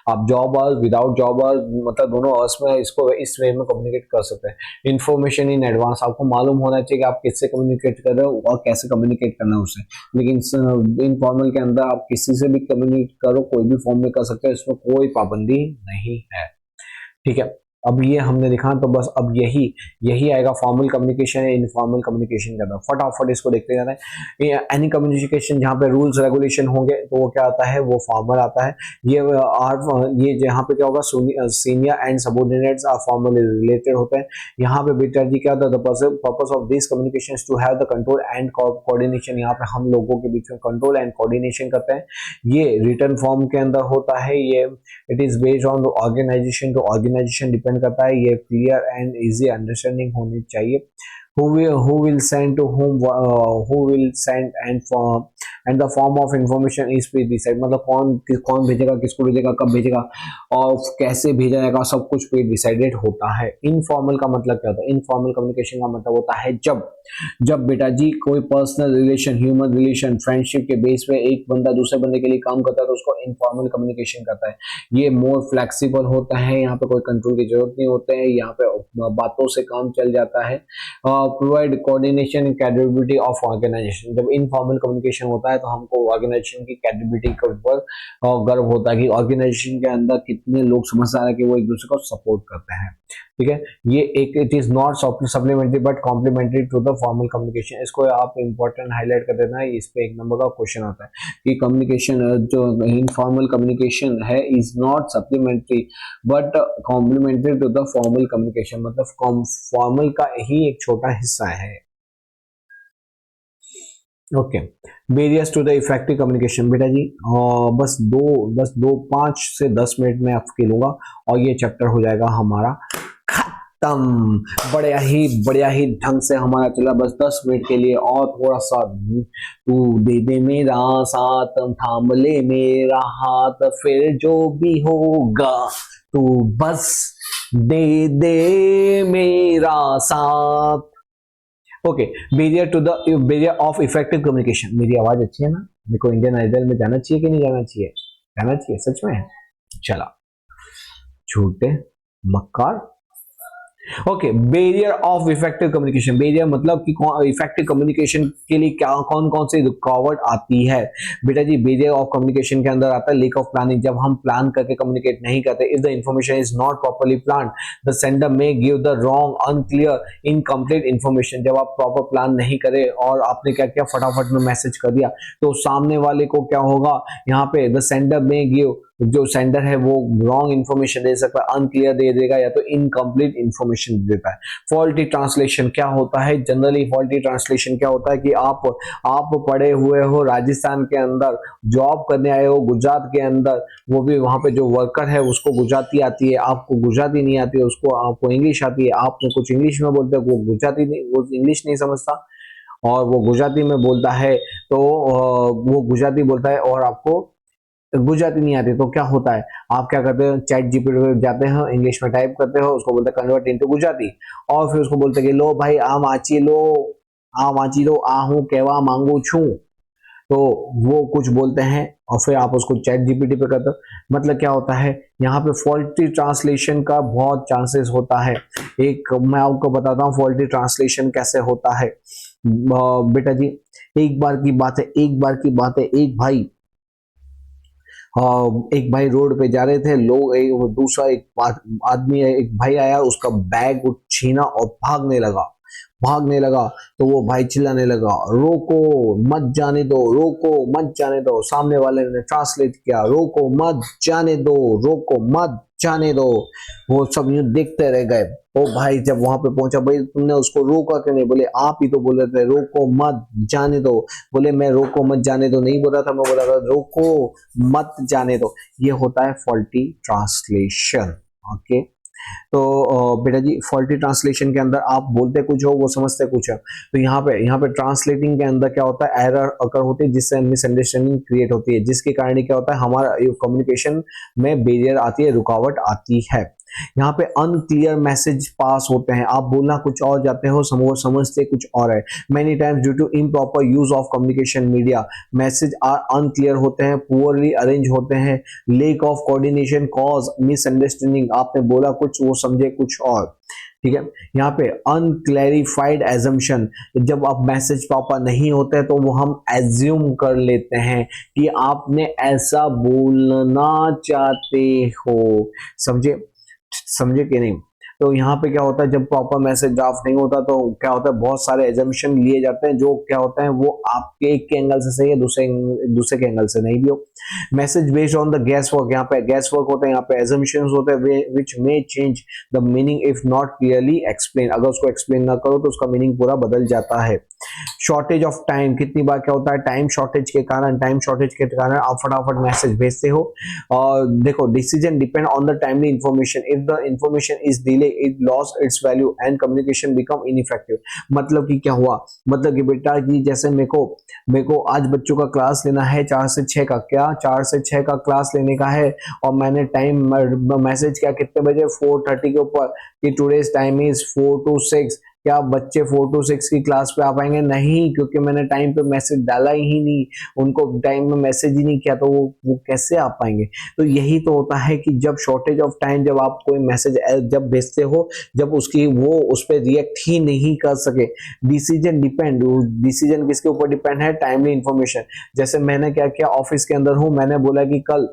आप job hours without job hours मतलब दोनों आवर्स में इसको इस वे में कम्युनिकेट कर सकते हैं। इन्फॉर्मेशन इन एडवांस, आपको मालूम होना चाहिए कि आप किससे कम्युनिकेट कर रहे हो और कैसे कम्युनिकेट करना है उससे। लेकिन इनफॉर्मल के अंदर आप किसी से भी कम्युनिकेट करो, कोई भी फॉर्म में कर सकते हो, इसमें कोई पाबंदी नहीं है। ठीक है, अब ये हमने लिखा तो बस अब यही यही आएगा फॉर्मल कम्युनिकेशन है इनफॉर्मल कम्युनिकेशन के अंदर। फटाफट इसको देखते जाते हैं। एनी कम्युनिकेशन जहाँ पे रूल्स रेगुलेशन होंगे तो वो क्या आता है, वो फॉर्मल आता है। ये जहाँ पे क्या होगा, senior and subordinates are formally related होते हैं। यहाँ पे बेटा जी क्या होता है, purpose of this communication to have the control and coordination. यहाँ पे हम लोगों के बीच में कंट्रोल एंड कोऑर्डिनेशन करते हैं। ये रिटर्न फॉर्म के अंदर होता है। ये it is based on organization to organization depend करता है। ये क्लियर एंड इजी अंडरस्टैंडिंग होनी चाहिए। who will send to whom, who will send and the form of information is pre decide, मतलब कौन भेजेगा, किसको भेजेगा, कब भेजेगा और कैसे भेजा जाएगा, सब कुछ प्री डिसाइडेड होता है। इनफॉर्मल का मतलब क्या होता है, इनफॉर्मल कम्युनिकेशन का मतलब होता है जब बेटा जी कोई personal relation, human relation, friendship के बेस पे एक बंदा दूसरे बंदे के लिए काम करता है तो उसको इनफॉर्मल कम्युनिकेशन करता है। ये मोर फ्लेक्सिबल होता है, यहाँ पे कोई कंट्रोल की जरूरत नहीं होते हैं, यहाँ पे बातों से काम चल जाता है। Provide coordination and capability of organization. जब इनफॉर्मल कम्युनिकेशन होता है तो हमको ऑर्गेनाइजेशन की कैपेबिलिटी के ऊपर गर्व होता है कि ऑर्गेनाइजेशन के अंदर कितने लोग समझदार है कि वो एक दूसरे को सपोर्ट करते हैं। ठीक है, ये एक it is not supplementary but complementary to the formal communication. इसको आप इंपॉर्टेंट हाईलाइट कर देना है, इस पे एक नंबर का क्वेश्चन आता है कि कम्युनिकेशन जो इनफॉर्मल कम्युनिकेशन है is not supplementary but complementary to the formal communication, मतलब फॉर्मल का ही एक छोटा हिस्सा है। Okay, barriers to the effective communication बेटा जी बस दो 5 से 10 मिनट में आपके लूंगा और ये चैप्टर हो जाएगा हमारा खत्म। बढ़िया ही ढंग से हमारा चला, बस 10 मिनट के लिए और थोड़ा सा। तू दे दे मेरा साथ, थाम ले मेरा हाथ, फिर जो भी होगा तू बस दे दे मेरा साथ। Okay, barrier of effective communication. मेरी आवाज अच्छी है ना? मेरे को इंडियन आइडल में जाना चाहिए कि नहीं जाना चाहिए? जाना चाहिए सच में। चला, झूठे मक्कार। Okay, barrier of effective communication. Barrier मतलब कि इफेक्टिव कम्युनिकेशन के लिए क्या कौन कौन सी रुकावट आती है बेटा जी? बैरियर ऑफ कम्युनिकेशन के अंदर आता है लेक ऑफ प्लानिंग। जब हम प्लान करके कम्युनिकेट नहीं करते, if the information is not properly plan the sender may give the wrong, unclear, incomplete information. जब आप प्रॉपर प्लान नहीं करे और आपने क्या किया, फटाफट में मैसेज कर दिया, तो सामने वाले को क्या होगा, यहाँ पे द सेंडर मे गिव, जो सेंडर है वो रॉन्ग इंफॉर्मेशन दे सकता है, अनक्लियर दे देगा या तो इनकम्प्लीट इंफॉर्मेशन देता है। फॉल्टी ट्रांसलेशन क्या होता है? जनरली फॉल्टी ट्रांसलेशन क्या होता है कि आप पढ़े हुए हो राजस्थान के अंदर, जॉब करने आए हो गुजरात के अंदर, वो भी वहां पे जो वर्कर है उसको गुजराती आती है, आपको गुजराती नहीं आती है, उसको आपको इंग्लिश आती है, आपने कुछ इंग्लिश में बोलते हो, वो गुजराती नहीं, वो इंग्लिश नहीं समझता और वो गुजराती में बोलता है, तो वो गुजराती बोलता है और आपको गुजराती नहीं आती, तो क्या होता है, आप क्या करते हो, चैट जीपीटी पे जाते हो, इंग्लिश में टाइप करते हो, उसको बोलते हैं कन्वर्ट इनटू गुजराती, और फिर उसको बोलते हैं कि लो भाई आ वांची लो आ हूं केवा मांगू छू, तो वो कुछ बोलते हैं और फिर आप उसको चैट जीपीटी पे करते हो। मतलब क्या होता है, यहाँ पे फॉल्टी ट्रांसलेशन का बहुत चांसेस होता है। एक मैं आपको बताता हूँ फॉल्टी ट्रांसलेशन कैसे होता है। बेटा जी एक बार की बात है, एक भाई रोड पे जा रहे थे, लोग दूसरा एक आदमी, एक भाई आया, उसका बैग छीना और भागने लगा तो वो भाई चिल्लाने लगा, रोको मत जाने दो। सामने वाले ने ट्रांसलेट किया, रोको मत जाने दो। वो सब यूं देखते रह गए। ओ भाई जब वहां पे पहुंचा, भाई तुमने उसको रोका क्यों नहीं? बोले आप ही तो बोल रहे थे रोको मत जाने दो। बोले मैं रोको मत जाने दो नहीं बोला था, मैं बोला था रोको मत जाने दो। ये होता है फॉल्टी ट्रांसलेशन। ओके, तो बेटा जी फॉल्टी ट्रांसलेशन के अंदर आप बोलते कुछ हो, वो समझते कुछ है। तो यहाँ पे ट्रांसलेटिंग के अंदर क्या होता है, एरर अकर होती है, जिससे मिसअंडरस्टैंडिंग क्रिएट होती है, जिसके कारण क्या होता है, हमारा कम्युनिकेशन में बैरियर आती है, रुकावट आती है। यहाँ पे अनक्लियर मैसेज पास होते हैं, आप बोलना कुछ और जाते हो, समझते कुछ और है। Many times due to improper use of communication media message are unclear होते हैं, पुअरली अरेंज होते हैं, lack of coordination cause misunderstanding, आपने बोला कुछ वो समझे कुछ और। ठीक है, यहाँ पे अनक्लैरिफाइड एजम्पशन, जब आप मैसेज प्रॉपर नहीं होते तो वो हम एज्यूम कर लेते हैं कि आपने ऐसा बोलना चाहते हो। समझे समझे कि नहीं? तो यहाँ पे क्या होता है, जब प्रॉपर मैसेज ड्राफ्ट नहीं होता तो क्या होता है, बहुत सारे एजम्पशन लिए जाते हैं जो क्या होते हैं वो आपके एक के एंगल से सही है, दूसरे के एंगल से नहीं भी हो। Message based on the gas work, यहाँ पे गैस वर्क होता है, यहाँ पे एजम्पशंस होते हैं which may change the meaning if not clearly explain, अगर उसको एक्सप्लेन ना करो तो उसका मीनिंग पूरा बदल जाता है। शॉर्टेज ऑफ टाइम, कितनी बार क्या होता है टाइम शॉर्टेज के कारण आप फटाफट मैसेज भेजते हो। और देखो, decision depend on the timely information, if the information is delay it loss it's value and communication become ineffective. मतलब कि क्या हुआ, मतलब कि बेटा जी जैसे मेरे को आज बच्चों का क्लास लेना है 4 से 6 का, क्या 4 से 6 का क्लास लेने का है, और मैंने टाइम मैसेज किया कितने बजे 4:30 के ऊपर कि टुडेज टाइम इज 4 to 6। क्या बच्चे 4 to 6 की क्लास पे आ पाएंगे? नहीं, क्योंकि मैंने टाइम पे मैसेज डाला ही नहीं, उनको टाइम में मैसेज ही नहीं किया, तो वो कैसे आ पाएंगे? तो यही तो होता है कि जब शॉर्टेज ऑफ टाइम, जब आप कोई मैसेज जब भेजते हो, जब उसकी वो उस पर रिएक्ट ही नहीं कर सके। डिसीजन किसके ऊपर डिपेंड है? Timely information. जैसे मैंने क्या किया, ऑफिस के अंदर हूं, मैंने बोला कि कल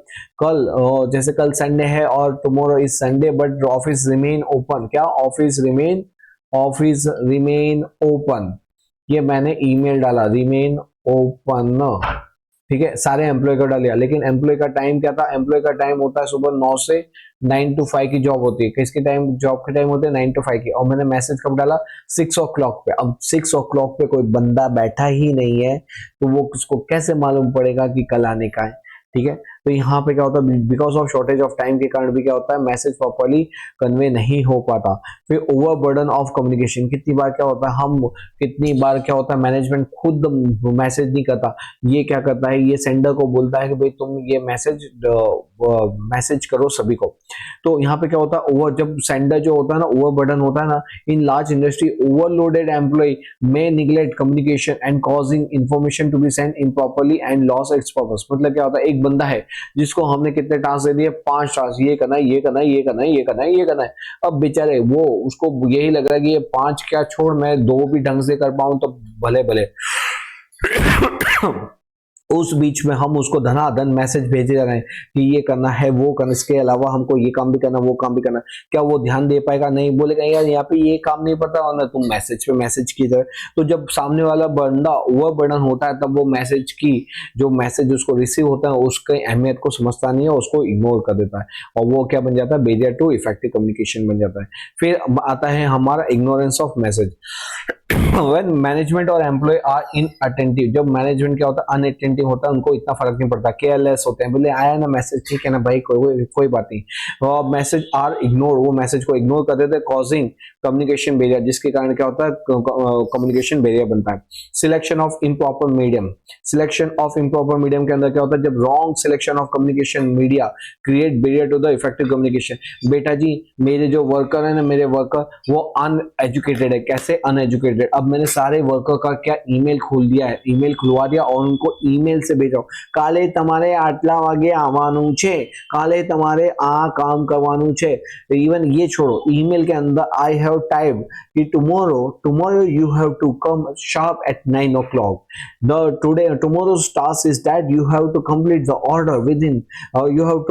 जैसे कल संडे है और tomorrow is Sunday but office remain open, क्या ऑफिस रिमेन ओपन, ये मैंने ईमेल डाला, रिमेन ओपन, ठीक है, सारे एम्प्लॉय का डाल दिया। लेकिन एम्प्लॉय का टाइम क्या था? एम्प्लॉय का टाइम होता है सुबह 9 से 9 to 5 की जॉब होती है। किसकी टाइम? जॉब के टाइम होते हैं 9 to 5 की, और मैंने मैसेज कब डाला? 6 o'clock पे। अब 6 o'clock पे कोई बंदा बैठा ही नहीं है, तो वो उसको कैसे मालूम पड़ेगा कि कल आने का है? ठीक है, तो यहाँ पे क्या होता है, because of shortage of time के कारण भी क्या होता है, मैसेज प्रॉपर्ली कन्वे नहीं हो पाता। फिर ओवरबर्डन ऑफ कम्युनिकेशन, कितनी बार क्या होता है मैनेजमेंट खुद मैसेज नहीं करता, ये क्या करता है, ये सेंडर को बोलता है कि भाई तुम ये मैसेज करो सभी को। तो यहाँ पे क्या होता है, जब सेंडर जो होता है ना, ओवरबर्डन होता है ना, in large industry overloaded employ may neglect communication and causing information to be send improperly and loss its purpose. मतलब क्या होता है, एक बंदा है जिसको हमने कितने टास्क दे दिए, 5 टास्क, ये करना है, ये करना है, ये करना है, ये करना है, ये करना है। अब बेचारे वो उसको यही लग रहा है कि ये 5 क्या छोड़, मैं 2 भी ढंग से कर पाऊं तो भले भले। उस बीच में हम उसको धनाधन मैसेज भेजे जा रहे हैं कि ये करना है, वो करना, इसके अलावा हमको ये काम भी करना, वो काम भी करना। क्या वो ध्यान दे पाएगा? नहीं, बोलेगा यार यहाँ पे ये काम नहीं पता, और ना तुम मैसेज पे मैसेज की जाए। तो जब सामने वाला बंदा ओवरबर्डन होता है, तब वो मैसेज की जो मैसेज उसको रिसीव होता है उसके अहमियत को समझता नहीं है, उसको इग्नोर कर देता है, और वो क्या बन जाता है, बैरियर टू इफेक्टिव कम्युनिकेशन बन जाता है। फिर आता है हमारा ignorance of message. When management और एम्प्लॉय आर इनअटेंटिव, जब मैनेजमेंट क्या होता है, अनअटेंटिव होता है, उनको इतना फर्क नहीं पड़ता, केयरलेस होते हैं, बोले आया ना मैसेज, ठीक है ना भाई, कोई बात नहीं। मैसेज आर इग्नोर, वो मैसेज को इग्नोर कर देते हैं, कॉजिंग कम्युनिकेशन बैरियर, जिसके कारण क्या होता है, कम्युनिकेशन बैरियर बनता है। सिलेक्शन ऑफ इम्प्रॉपर मीडियम, के अंदर क्या होता है, जब wrong selection of communication media create barrier to the effective communication. बेटा जी मेरे जो वर्कर है ना, मेरे वर्कर वो अनएजुकेटेड है। कैसे अनएजुकेटेड? अब मैंने सारे वर्कर का क्या ईमेल खोल दिया है, ईमेल खुलवा दिया और उनको ईमेल से भेजा, काले તમારે આટલા વાગે આવવાનું છે, કાલે તમારે આ काम કરવાનું છે। इवन ये छोड़ो, ईमेल के अंदर आई हैव टाइप कि tomorrow you have to come sharp at 9 o'clock। Tomorrow's task is that you have to complete the order within you have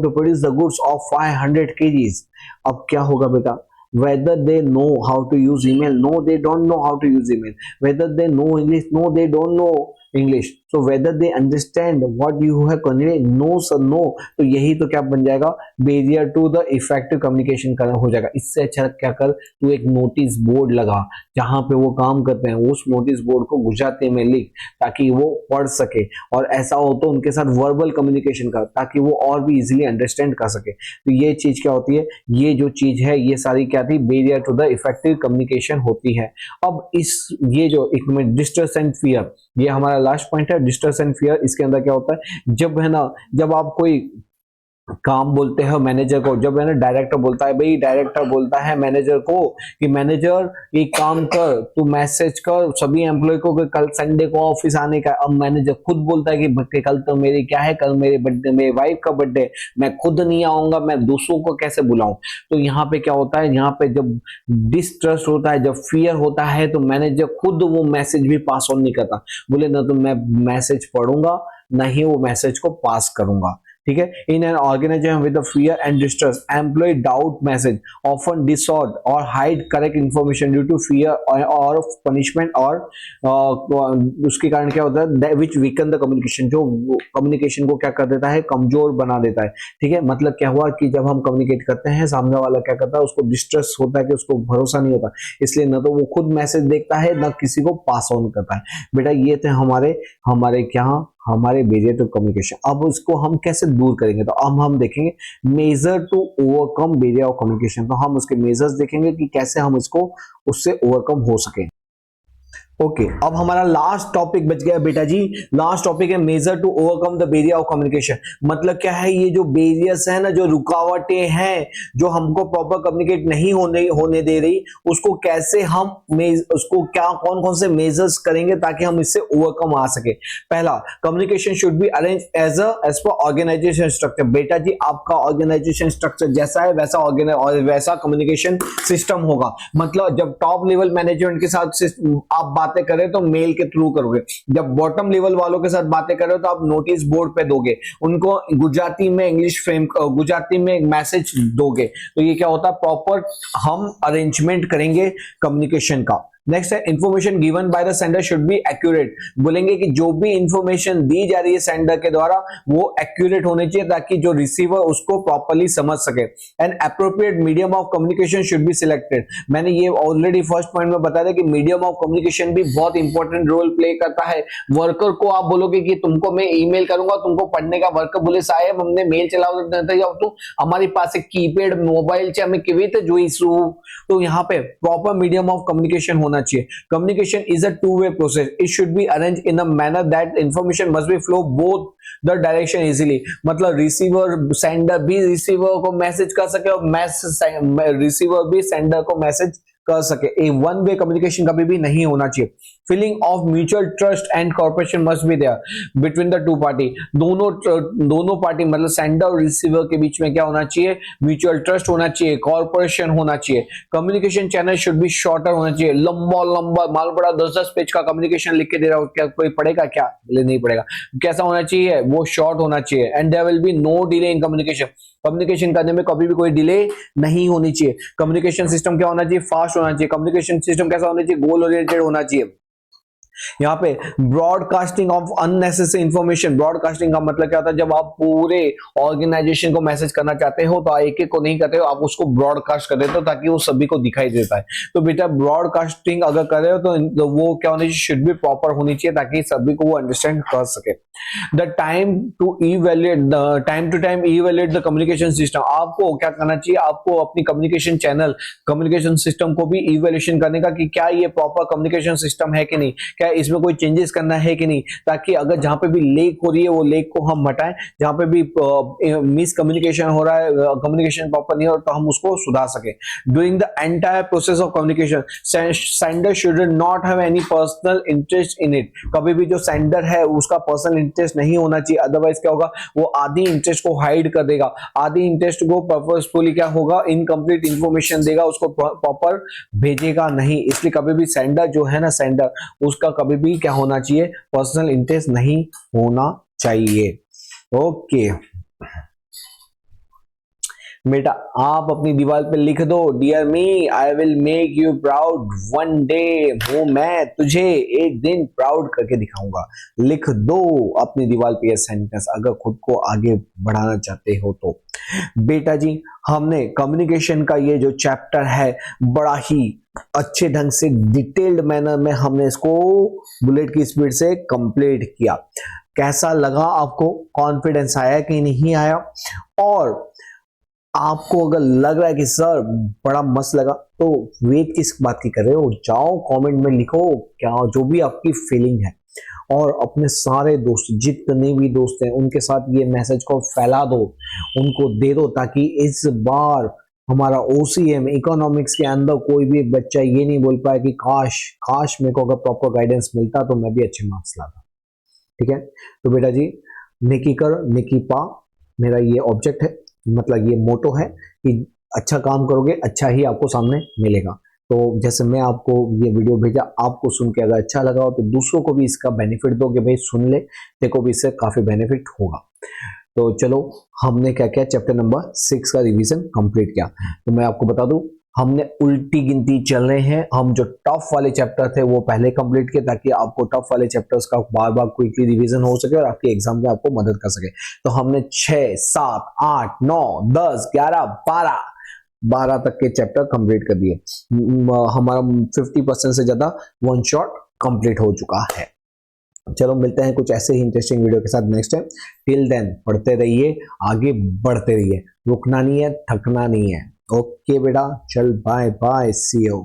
to produce the goods of 500 kgs। अब क्या होगा बेटा? Whether they know how to use email? No, they don't know how to use email। Whether they know English? No, they don't know English। So whether they understand what you have conveyed? No sir, no। तो यही तो क्या बन जाएगा, barrier to the effective communication करना हो जाएगा। इससे अच्छा क्या कर, तू एक नोटिस बोर्ड लगा, जहां पे वो काम करते हैं उस नोटिस बोर्ड को गुजराती में लिख, ताकि वो पढ़ सके, और ऐसा हो तो उनके साथ वर्बल कम्युनिकेशन कर, ताकि वो और भी इजीली अंडरस्टैंड कर सके। तो ये चीज क्या होती है, ये जो चीज है, ये सारी क्या थी, barrier to the effective communication होती है। अब ये जो डिस्ट्रेस एंड फियर, ये हमारा लास्ट पॉइंट है, डिस्ट्रेस एंड फियर। इसके अंदर क्या होता है, जब है ना, जब आप कोई काम बोलते हैं मैनेजर को। जब मैंने डायरेक्टर बोलता है, भाई डायरेक्टर बोलता है मैनेजर को कि मैनेजर एक काम कर, तू मैसेज कर सभी एम्प्लॉय को कि कल संडे को ऑफिस आने का। अब मैनेजर खुद बोलता है कि कल तो मेरी क्या है, कल मेरे बर्थडे, मेरी वाइफ का बर्थडे, मैं खुद नहीं आऊंगा, मैं दूसरों को कैसे बुलाऊं। तो यहाँ पे क्या होता है, यहाँ पे जब डिस्ट्रस्ट होता है, जब फियर होता है, तो मैनेजर खुद वो मैसेज भी पास ऑन नहीं करता। बोले ना तो मैं मैसेज पढ़ूंगा, ना ही वो मैसेज को पास करूंगा। ठीक है। In an organization with fear and distress, employ doubt message, often distort और hide correct information due to fear और पनिशमेंट, और उसके कारण क्या होता है, विच वीकन द कम्युनिकेशन, जो कम्युनिकेशन को क्या कर देता है, कमजोर बना देता है। ठीक है। मतलब क्या हुआ कि जब हम कम्युनिकेट करते हैं, सामने वाला क्या करता है, उसको डिस्ट्रेस होता है कि उसको भरोसा नहीं होता, इसलिए ना तो वो खुद मैसेज देखता है, ना किसी को पास ऑन करता है। बेटा ये थे हमारे क्या, हमारे बेरियर टू कम्युनिकेशन। अब उसको हम कैसे दूर करेंगे, तो अब हम देखेंगे measure to overcome barrier of communication. तो हम उसके मेजर्स देखेंगे कि कैसे हम इसको उससे ओवरकम हो सके। ओके, अब हमारा लास्ट टॉपिक बच गया बेटा जी। लास्ट टॉपिक है measure to overcome the barrier of communication. मतलब क्या है, ये जो बेरियर्स है ना, जो रुकावटें हैं जो हमको प्रॉपर कम्युनिकेट नहीं होने दे रही, उसको कैसे हम उसको क्या कौन कौन से मेजर्स करेंगे ताकि हम इससे ओवरकम आ सके। पहला, communication should be arrange as per organization structure. बेटा जी आपका ऑर्गेनाइजेशन स्ट्रक्चर जैसा है वैसा कम्युनिकेशन सिस्टम होगा। मतलब जब टॉप लेवल मैनेजमेंट के साथ आप बातें करें तो मेल के थ्रू करोगे, जब बॉटम लेवल वालों के साथ बातें करें तो आप नोटिस बोर्ड पे दोगे, उनको गुजराती में इंग्लिश फ्रेम गुजराती में मैसेज दोगे। तो ये क्या होता है, प्रॉपर हम अरेंजमेंट करेंगे कम्युनिकेशन का। नेक्स्ट है, information given by the sender should be accurate. बोलेंगे कि जो भी इंफॉर्मेशन दी जा रही है सेंडर के द्वारा वो एक्यूरेट होनी चाहिए ताकि जो रिसीवर उसको प्रॉपर्ली समझ सके। And appropriate medium of communication should be selected. मैंने ये ऑलरेडी फर्स्ट पॉइंट में बताया था कि मीडियम ऑफ कम्युनिकेशन भी बहुत इंपॉर्टेंट रोल प्ले करता है। वर्कर को आप बोलोगे कि तुमको मैं ईमेल करूंगा, तुमको पढ़ने का, वर्कर बोले साहब हमने मेल चलाओ तो हमारी पास एक कीपैड मोबाइल से हमें किवी थे जो इशू। तो यहाँ पे प्रॉपर मीडियम ऑफ कम्युनिकेशन होना चाहिए। Communication is a two way process, it should be arrange in a manner that information must be flow both the direction easily. मतलब रिसीवर, सेंडर भी रिसीवर को मैसेज कर सके और रिसीवर भी सेंडर को मैसेज कर सके। ए वन वे कम्युनिकेशन कभी भी नहीं होना चाहिए। Feeling of mutual trust and corporation must be there between the two party. दोनों पार्टी मतलब सेंडर और रिसीवर के बीच में क्या होना चाहिए, म्यूचुअल ट्रस्ट होना चाहिए, कॉर्पोरेशन होना चाहिए। Communication channel should be shorter होना चाहिए। लंबा माल बड़ा 10-10 पेज का कम्युनिकेशन लिख के दे रहा हूं, क्या कोई पढ़ेगा क्या? नहीं पढ़ेगा। कैसा होना चाहिए, वो शॉर्ट होना चाहिए। And there will be no delay in communication. Communication करने में कभी भी कोई डिले नहीं होनी चाहिए। कम्युनिकेशन सिस्टम क्या होना चाहिए, फास्ट होना चाहिए। कम्युनिकेशन सिस्टम कैसा होना चाहिए, गोल ओरिएंटेड होना चाहिए। यहाँ पे broadcasting of unnecessary information. Broadcasting का मतलब क्या होता है, जब आप पूरे ऑर्गेनाइजेशन को मैसेज करना चाहते हो तो एक एक को नहीं करते हो, आप उसको ब्रॉडकास्ट कर देते हो ताकि वो सभी को दिखाई देता है। तो बेटा ब्रॉडकास्टिंग अगर कर रहे हो तो वो क्या होनी चाहिए, शुड भी प्रॉपर होनी चाहिए ताकि सभी को वो अंडरस्टैंड कर सके। The time to time evaluate the communication system. आपको क्या करना चाहिए, आपको अपनी कम्युनिकेशन चैनल, कम्युनिकेशन सिस्टम को भी इवेल्युएशन करने का कि क्या ये प्रॉपर कम्युनिकेशन सिस्टम है कि नहीं, क्या इसमें कोई चेंजेस करना है कि नहीं, ताकि अगर जहां पे भी लेक हो रही है वो लेक को हम हटाएं, जहां पे भी मिस कम्युनिकेशन हो रहा है, कम्युनिकेशन प्रॉपर नहीं हो तो हम उसको सुधार सके। During the entire process of communication sender should not have any personal interest in it. कभी भी जो सेंडर है उसका पर्सनल इंटरेस्ट नहीं होना चाहिए, अदरवाइज क्या होगा, वो आधी इंटरेस्ट को हाइड कर देगा, आधी इंटरेस्ट को पर्पसफुली क्या होगा, इनकम्प्लीट इंफॉर्मेशन देगा, उसको प्रॉपर भेजेगा नहीं। इसलिए कभी भी सेंडर जो है ना, सेंडर उसका कभी भी क्या होना चाहिए, पर्सनल इंटरेस्ट नहीं होना चाहिए। ओके बेटा आप अपनी दीवार पे लिख दो, dear me I will make you proud one day. वो मैं तुझे एक दिन प्राउड करके दिखाऊंगा। लिख दो अपनी दीवार पे ये सेंटेंस अगर खुद को आगे बढ़ाना चाहते हो तो। बेटा जी हमने कम्युनिकेशन का ये जो चैप्टर है बड़ा ही अच्छे ढंग से डिटेल्ड मैनर में हमने इसको बुलेट की स्पीड से कंप्लीट किया। कैसा लगा आपको, कॉन्फिडेंस आया कि नहीं आया? और आपको अगर लग रहा है कि सर बड़ा मस्त लगा तो वेट किस बात की कर रहे हो, जाओ कमेंट में लिखो क्या जो भी आपकी फीलिंग है। और अपने सारे दोस्त जितने भी दोस्त हैं उनके साथ ये मैसेज को फैला दो, उनको दे दो, ताकि इस बार हमारा ओसीएम इकोनॉमिक्स के अंदर कोई भी एक बच्चा ये नहीं बोल पाया कि काश काश मेरे को अगर प्रॉपर गाइडेंस मिलता तो मैं भी अच्छे मार्क्स लाता। ठीक है, तो बेटा जी नेकी कर नेकी पा, मेरा ये ऑब्जेक्ट है, मतलब ये मोटो है कि अच्छा काम करोगे अच्छा ही आपको सामने मिलेगा। तो जैसे मैं आपको ये वीडियो भेजा, आपको सुन के अगर अच्छा लगा हो तो दूसरों को भी इसका बेनिफिट दो कि भाई सुन ले, देखो भी इससे काफी बेनिफिट होगा। तो चलो हमने क्या किया, चैप्टर नंबर 6 का रिवीजन कंप्लीट किया। तो मैं आपको बता दूं हमने उल्टी गिनती चल रहे हैं, हम जो टफ वाले चैप्टर थे वो पहले कंप्लीट किए ताकि आपको टफ वाले चैप्टर्स का बार बार क्विकली रिवीजन हो सके और आपके एग्जाम में आपको मदद कर सके। तो हमने 6, 7, 8, 9, 10, 11, 12 तक के चैप्टर कंप्लीट कर दिए। हमारा 50% से ज्यादा वन शॉट कंप्लीट हो चुका है। चलो मिलते हैं कुछ ऐसे ही इंटरेस्टिंग वीडियो के साथ नेक्स्ट टाइम। टिल देन पढ़ते रहिए, आगे बढ़ते रहिए, रुकना नहीं है, थकना नहीं है। ओके बेटा, चल बाय बाय, सी यू।